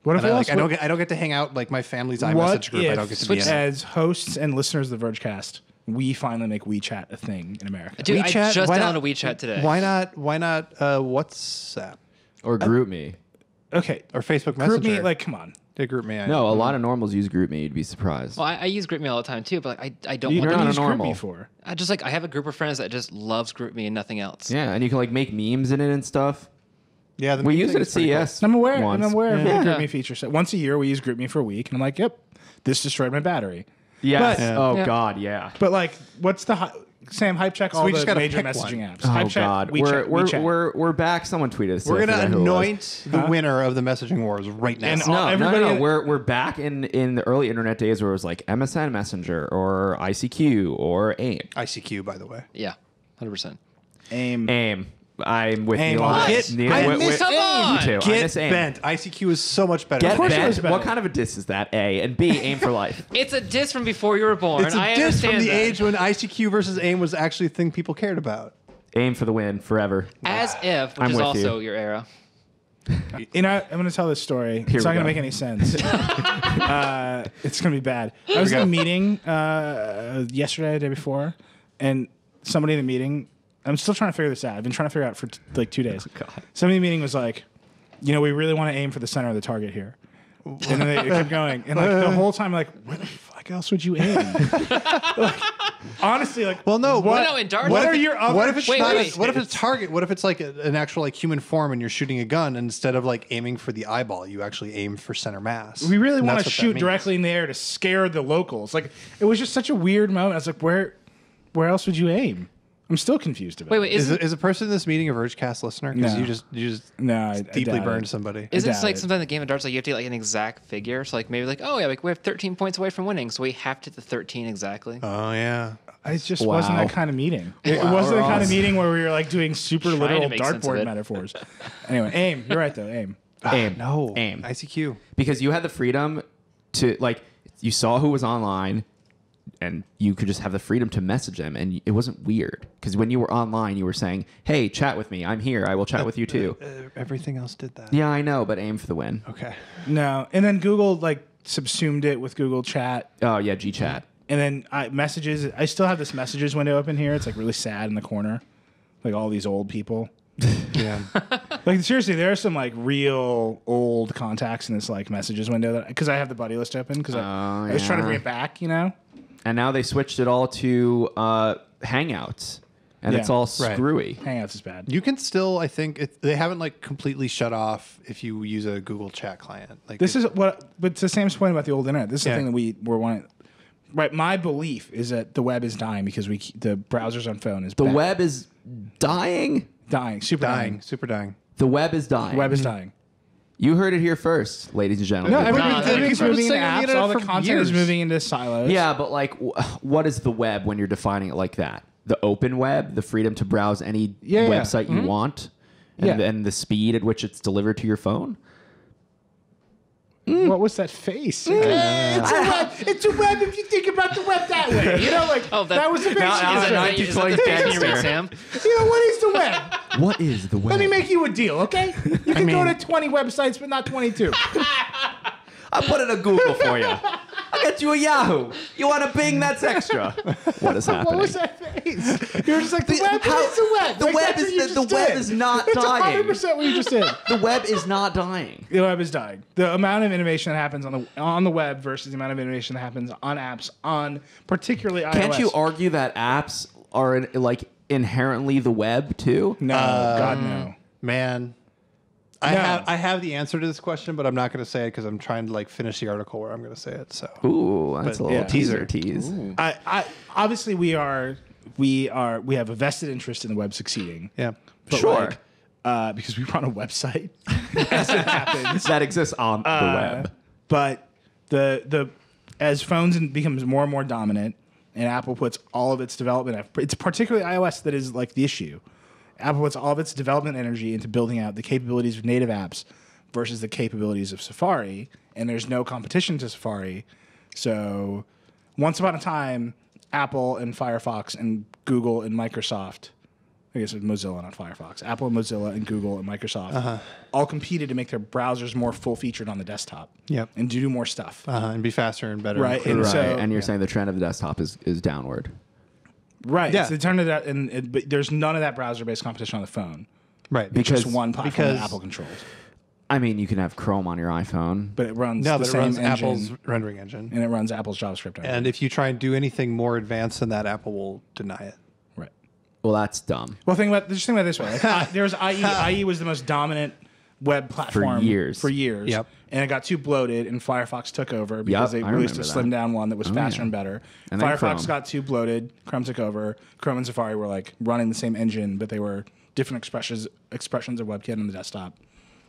What if And I I don't get to hang out like my family's What iMessage group. I don't if, get to be in it. as hosts and listeners of the Vergecast, we finally make WeChat a thing in America? Dude, I WeChat? just Why downloaded not- WeChat today. Why not WhatsApp Or GroupMe. Okay. or Facebook Messenger? GroupMe, like, come on. They GroupMe. No, a lot of normals use GroupMe. You'd be surprised. Well, I use GroupMe all the time too, but I don't You want You're to not use a normal. GroupMe for? I have a group of friends that just loves GroupMe and nothing else. Yeah, and you can like make memes in it and stuff. Yeah, the We meme used thing it at is pretty cool. CES. I'm aware. once. I'm aware of Yeah. the GroupMe feature. So once a year, we use GroupMe for a week, and I'm like, yep, this destroyed my battery. Yes. But- Oh Yeah. God, yeah. But like, what's the Sam hype check all we just the gotta major pick messaging one. apps? Oh Hype check, God, WeChat, WeChat. we're back. Someone tweeted this. We're today. I gonna forget who it was. anoint the winner of the messaging wars right now. And No, everybody- We're back in the early internet days where it was like MSN Messenger or ICQ or AIM. ICQ, by the way. Yeah, 100%. AIM. I'm with AIM Neil. on on it. this. Neil, I with- miss with- AIM. Me too. I Get miss AIM. bent. ICQ is so much better. Get course it bent. was better. What kind of a diss is that? A and B. AIM for life. It's a diss from before you were born. It's a I diss from understand the that. age when ICQ versus AIM was actually a thing people cared about. AIM for the win forever. As if, which I'm is with also you. your era. You know, I'm going to tell this story. Here It's we not going to go. make any sense. It's going to be bad. I was in a meeting yesterday, the day before, and somebody in the meeting, I'm still trying to figure this out. I've been trying to figure it out for like 2 days. God. Somebody in the meeting was like, you know, we really want to aim for the center of the target here. And then they kept going. And like the whole time, like, where the fuck else would you aim? Like, honestly, like, Well, no. what, no, in darts- what What are if- your other What if it's Wait, not? wait. What if it's target? What if it's like an actual like human form and you're shooting a gun and instead of like aiming for the eyeball, you actually aim for center mass? We really And want to that's what that shoot means. directly in the air to scare the locals. Like, it was just such a weird moment. I was like, where else would you aim? I'm still confused about Wait, it. Is a person in this meeting a Vergecast listener? Because No. you just No, I deeply doubt burned it. somebody. Isn't doubt this like it. sometimes the game of darts like you have to get like an exact figure? So like maybe like oh yeah like we have 13 points away from winning, so we have to hit the 13 exactly. Oh yeah. It just Wow. wasn't that kind of meeting. It Wow, wasn't the we're kind of awesome. meeting where we were like doing super Trying to literal make sense of dartboard it. metaphors. Anyway, aim. You're right though. Aim. AIM. No. AIM. ICQ. Because you had the freedom to like you saw who was online and you could just have the freedom to message them and it wasn't weird because when you were online you were saying hey chat with me, I'm here, I will chat with you too. Everything else did that. Yeah, I know, but AIM for the win. Okay. No, and then Google like subsumed it with Google Chat, Oh yeah, GChat. and then messages. I still have this messages window open here. It's like really sad in the corner, like all these old people. Yeah. Like seriously, there are some like real old contacts in this like messages window because I have the buddy list open because I was trying to yeah. bring it back. You know. And now they switched it all to Hangouts, and Yeah. it's all Right. screwy. Hangouts is bad. You can still, I think, they haven't like completely shut off if you use a Google Chat client. Like This is what, but to Sam's point about the old internet, this is Yeah. the thing that we were wanting. Right, my belief is that the web is dying because the browsers on phone is The bad. web is dying. dying, super dying. super dying. The web is dying. The web is dying. You heard it here first, ladies and gentlemen. No, No, everything's no, moving into people have been saying apps. All on the the internet content for is years. moving into silos. Yeah, but like, what is the web when you're defining it like that? The open web, the freedom to browse any Yeah, yeah. website you want, and, Yeah. and the speed at which it's delivered to your phone. What was that face? It's a web. It's a web if you think about the web that way. You know, like that was the face. now you the said. 90s Is that the face you read, gangster. Sam? You know, what is the web? What is the web? Let me make you a deal, okay? You can go to 20 websites, but not 22. I'll put it in Google for you. I'll get you a Yahoo. You want a Bing? That's extra. What is happening? What was that face? You're just like, the web is the web. The Like, web that's what you is the just web did. is not That's dying. 100% what you just did. The web is not dying. The web is dying. The amount of innovation that happens on the web versus the amount of innovation that happens on apps on particularly iOS. Can't you argue that apps are like inherently the web too? No, God no. Man, I have the answer to this question, but I'm not going to say it because I'm trying to like finish the article where I'm going to say it. So Ooh, that's a little yeah. teaser tease. I obviously we have a vested interest in the web succeeding. yeah, But Sure. because we run a website, as it happens. That exists on the web. But as phones becomes more and more dominant, and Apple puts all of its development, it's particularly iOS that is like the issue. Apple puts all of its development energy into building out the capabilities of native apps versus the capabilities of Safari, and there's no competition to Safari. So, once upon a time, Apple and Firefox and Google and Microsoft, I guess it was Mozilla, not Firefox, Apple and Mozilla and Google and Microsoft all competed to make their browsers more full-featured on the desktop. Yep. And to do more stuff. and be faster and better. Right, And and clearer. so- And you're saying the trend of the desktop is downward. Right. Yeah. So they turned it out, but there's none of that browser-based competition on the phone. right? It's Because- just one platform because- that Apple controls. I mean, you can have Chrome on your iPhone. But it runs no, the but it same runs engine, Apple's rendering engine. and it runs Apple's JavaScript engine. And if you try and do anything more advanced than that, Apple will deny it. Right. Well, that's dumb. Well, think about it this way. Like, there's IE. IE was the most dominant web platform years. For years. Yep. And it got too bloated, and Firefox took over because Yep, they I released a remember slimmed that. down one that was faster yeah. and better. And then Firefox Chrome. got too bloated. Chrome took over. Chrome and Safari were like running the same engine, but they were different expressions of WebKit on the desktop.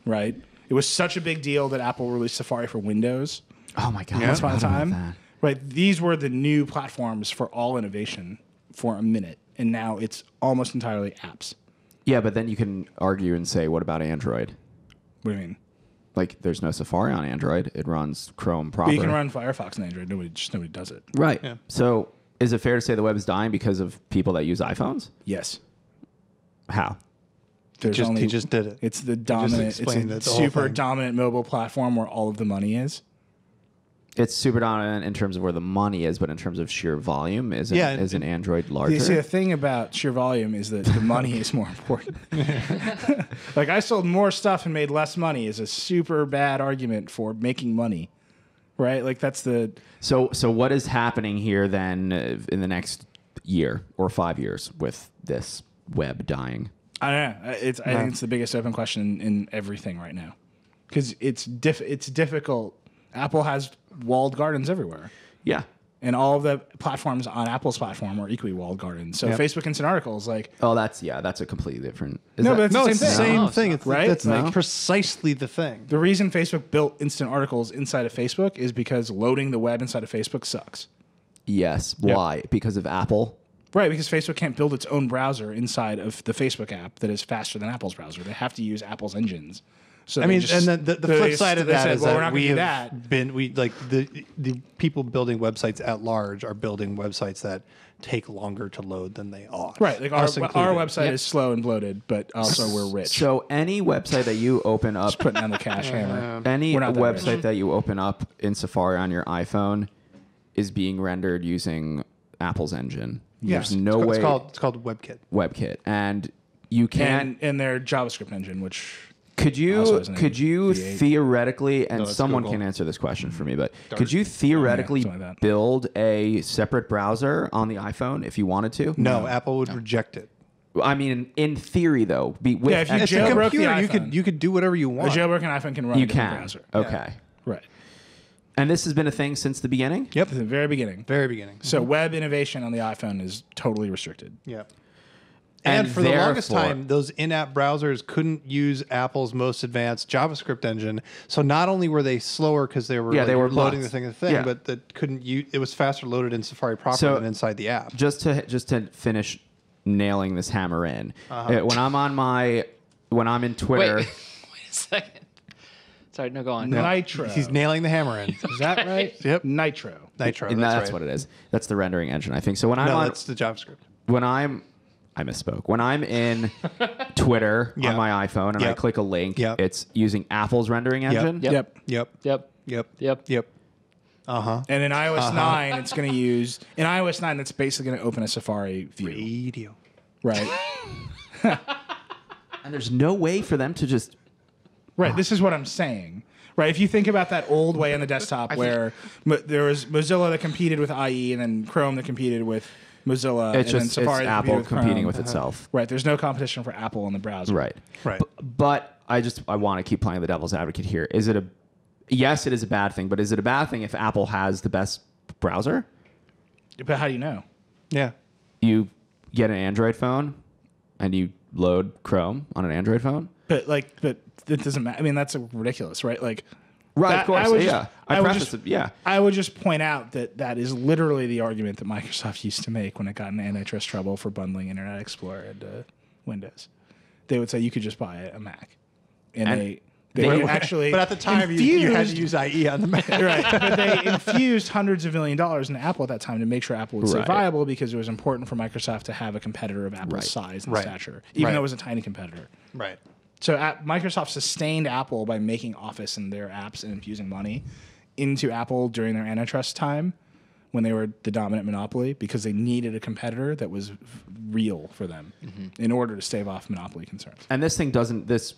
Right. It was such a big deal that Apple released Safari for Windows. Oh my god! Once upon a I forgot about time. that. Right. These were the new platforms for all innovation for a minute, and now it's almost entirely apps. Yeah, but then you can argue and say, what about Android? What do you mean? Like, there's no Safari on Android. It runs Chrome proper. But you can run Firefox on Android. Nobody does it. Right. Yeah. So, is it fair to say the web is dying because of people that use iPhones? Yes. How? There's He just did it. It's the dominant. It's explained a it, the whole super thing. dominant mobile platform where all of the money is. It's super dominant in terms of where the money is, but in terms of sheer volume, is an Android larger? You see, the thing about sheer volume is that the money is more important. Like, I sold more stuff and made less money is a super bad argument for making money, right? Like, that's the So what is happening here then in the next year or 5 years with this web dying? I don't know. I think it's the biggest open question in everything right now, because it's difficult. Apple has walled gardens everywhere. Yeah. And all of the platforms on Apple's platform are equally walled gardens. So Yep. Facebook Instant Articles, like, Oh, that's a completely different. No, but No, the it's same the thing. same No, thing. it's It's not. Right? That's No. like precisely the thing. the reason Facebook built Instant Articles inside of Facebook is because loading the web inside of Facebook sucks. Yes. Why? Because of Apple. Right, because Facebook can't build its own browser inside of the Facebook app that is faster than Apple's browser. They have to use Apple's engines. So I mean, they just- and the they flip just- side of they that said, is well, we're that not we gonna do have that. been the people building websites at large are building websites that take longer to load than they ought. Right, like Us our included. website Yep. is slow and bloated, but also we're rich. So any website that you open up, Putting down the cash hammer. any We're not that website rich. that you open up in Safari on your iPhone is being rendered using Apple's engine. Yes. There's no way It's called WebKit. WebKit, and you can't. And their JavaScript engine, which Could Also has an you V8. theoretically, and it's someone Google. can answer this question for me, but could you theoretically something like that. build a separate browser on the iPhone if you wanted to? No, Apple would reject it. I mean, in theory, though, with Yeah, if you It's a jailbroke the computer. iPhone. You could do whatever you a want. jailbroken iPhone can run you a different can. browser. Okay. Right. And this has been a thing since the beginning? Yep. At the very beginning. Very beginning. So web innovation on the iPhone is totally restricted. Yeah. And And for the longest therefore- time, those in-app browsers couldn't use Apple's most advanced JavaScript engine. So not only were they slower because they were Yeah, they were loading bots. the thing, Yeah. but that couldn't use. It was faster loaded in Safari proper So- than inside the app. Just to finish nailing this hammer in, when I'm in Twitter, Wait a second. Sorry, no, go on. Nitro. He's nailing the hammer in. Is that right? Yep. Nitro. Nitro. and That's, that's right. what it is. That's the rendering engine, I think. So when I'm No, on, that's the JavaScript. I misspoke. When I'm in Twitter Yeah. on my iPhone and I Yep. click a link, Yep. it's using Apple's rendering engine. Yep. Yep. Yep. Yep. Yep. Yep. Yep. And in iOS 9, it's going to use in iOS 9. That's basically going to open a Safari view, Radio. right? And there's no way for them to just. Right. This is what I'm saying. Right. If you think about that old way on the desktop where there was Mozilla that competed with IE and then Chrome that competed with Mozilla, It's and then just Safari it's that Apple competed with competing Chrome. with itself. Right. There's no competition for Apple on the browser. Right. Right. But I want to keep playing the devil's advocate here. Yes, it is a bad thing, but is it a bad thing if Apple has the best browser? But how do you know? Yeah. You get an Android phone and you load Chrome on an Android phone. But it doesn't matter. I mean, that's ridiculous, right? Like, Right, that- of course. I would just point out that is literally the argument that Microsoft used to make when it got in antitrust trouble for bundling Internet Explorer and Windows. They would say you could just buy a Mac, and they actually. But at the time, you had to use IE on the Mac. Right, but they infused hundreds of $1 million into Apple at that time to make sure Apple would stay Right. viable because it was important for Microsoft to have a competitor of Apple's Right. size and Right. stature, even Right. though it was a tiny competitor. Right. So Microsoft sustained Apple by making Office and their apps and infusing money into Apple during their antitrust time when they were the dominant monopoly because they needed a competitor that was real for them in order to stave off monopoly concerns. And this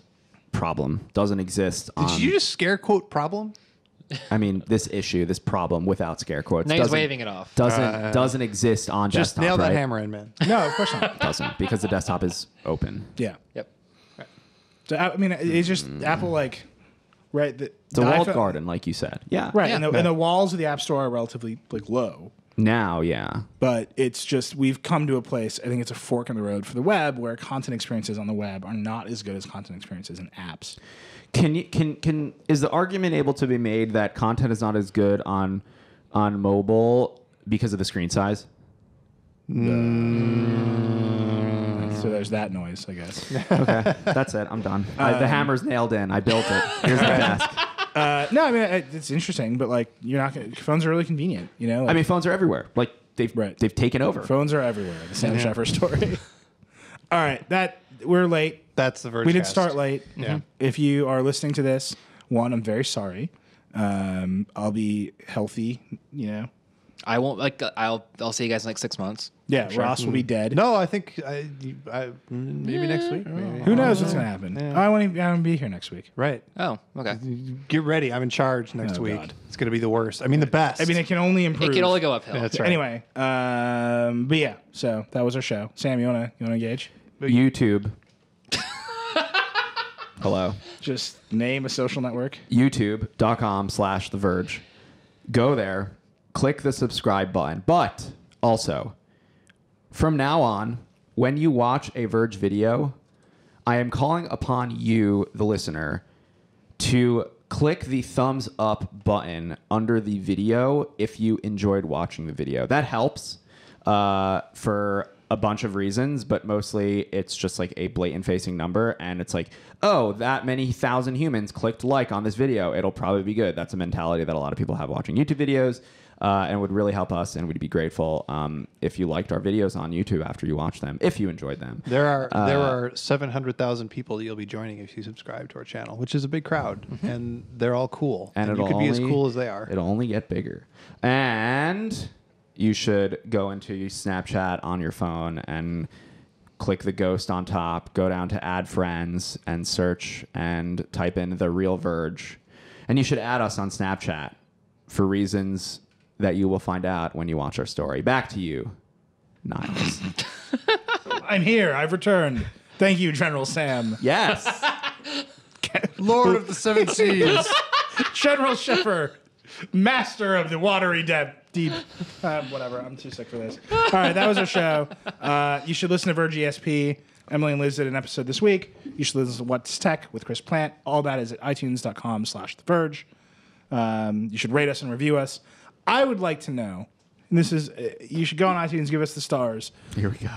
problem doesn't exist on. Did you just scare quote problem? I mean, this problem without scare quotes. Now he's doesn't- waving it off. Doesn't exist on Just desktop. nail that right? hammer in, man. No, of course not. Doesn't because the desktop is open. Yeah. Yep. So I mean, it's just Apple right? It's a walled garden, like you said. Yeah. Right, Yeah. and the walls of the App Store are relatively low. Now, yeah. But it's just we've come to a place. I think it's a fork in the road for the web, where content experiences on the web are not as good as content experiences in apps. Is the argument able to be made that content is not as good on mobile because of the screen size? So there's that noise, I guess. Okay, that's it. I'm done. The hammer's nailed in. I built it. Here's the desk. No, I mean it's interesting, but you're not gonna. Phones are really convenient, you know. I mean, phones are everywhere. Like they've taken over. Phones are everywhere. The Sam Sheffer story. All right, we're late. That's the Vergecast. We did start late. Yeah. If you are listening to this, I'm very sorry. I'll be healthy. You know. I won't I'll see you guys in 6 months. Yeah, Ross will be dead. No, I think maybe next week. Maybe. Who knows what's gonna happen? I won't be here next week. Right. Oh, okay. Get ready. I'm in charge next Oh, week. God. It's going to be the worst. I mean, the best. I mean, it can only improve. It can only go uphill. Yeah, that's right. Anyway, but yeah. So that was our show. Sam, you wanna engage? YouTube. Hello. Just name a social network. YouTube.com/The Verge. Go there. Click the subscribe button. But also, from now on, when you watch a Verge video, I am calling upon you, the listener, to click the thumbs up button under the video if you enjoyed watching the video. That helps for a bunch of reasons, but mostly it's just like a blatant facing number. And it's like, oh, that many thousand humans clicked like on this video. It'll probably be good. That's a mentality that a lot of people have watching YouTube videos. And it would really help us, and we'd be grateful if you liked our videos on YouTube after you watch them, if you enjoyed them. There are 700,000 people that you'll be joining if you subscribe to our channel, which is a big crowd, and they're all cool. And you could be as cool as they are. It'll only get bigger. And you should go into your Snapchat on your phone and click the ghost on top, go down to add friends, and search and type in The Real Verge. And you should add us on Snapchat for reasons that you will find out when you watch our story. Back to you, Niles. I'm here. I've returned. Thank you, General Sam. Yes. Lord of the Seven Seas. General Sheffer, master of the watery deep. Whatever. I'm too sick for this. All right, that was our show. You should listen to Verge ESP. Emily and Liz did an episode this week. You should listen to What's Tech with Chris Plant. All that is at itunes.com/The Verge. You should rate us and review us. I would like to know, and this is, you should go on iTunes, give us the stars. Here we go.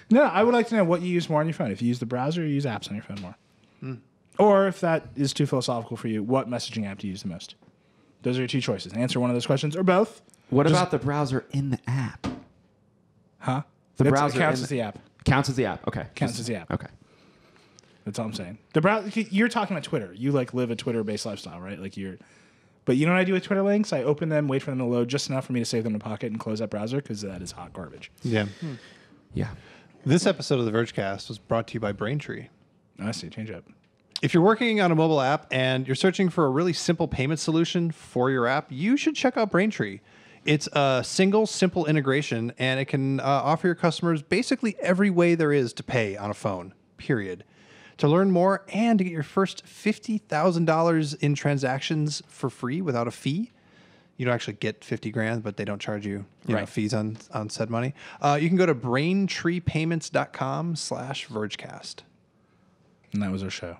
No, I would like to know what you use more on your phone. If you use the browser or you use apps on your phone more. Or if that is too philosophical for you, what messaging app do you use the most? Those are your two choices. Answer one of those questions or both. What about the browser in the app? Huh? The That's- browser it counts in as the app. Counts as the app. Okay. Counts as the app. Okay. That's all I'm saying. The browser. You're talking about Twitter. You live a Twitter-based lifestyle, right? But you know what I do with Twitter links? I open them, wait for them to load just enough for me to save them in Pocket and close that browser because that is hot garbage. Yeah. Yeah. This episode of the Vergecast was brought to you by Braintree. I see. Change up. If you're working on a mobile app and you're searching for a really simple payment solution for your app, you should check out Braintree. It's a single, simple integration, and it can offer your customers basically every way there is to pay on a phone, period. To learn more and to get your first $50,000 in transactions for free without a fee, you don't actually get 50 grand, but they don't charge you, know, fees on said money. You can go to braintreepayments.com/Vergecast. And that was our show.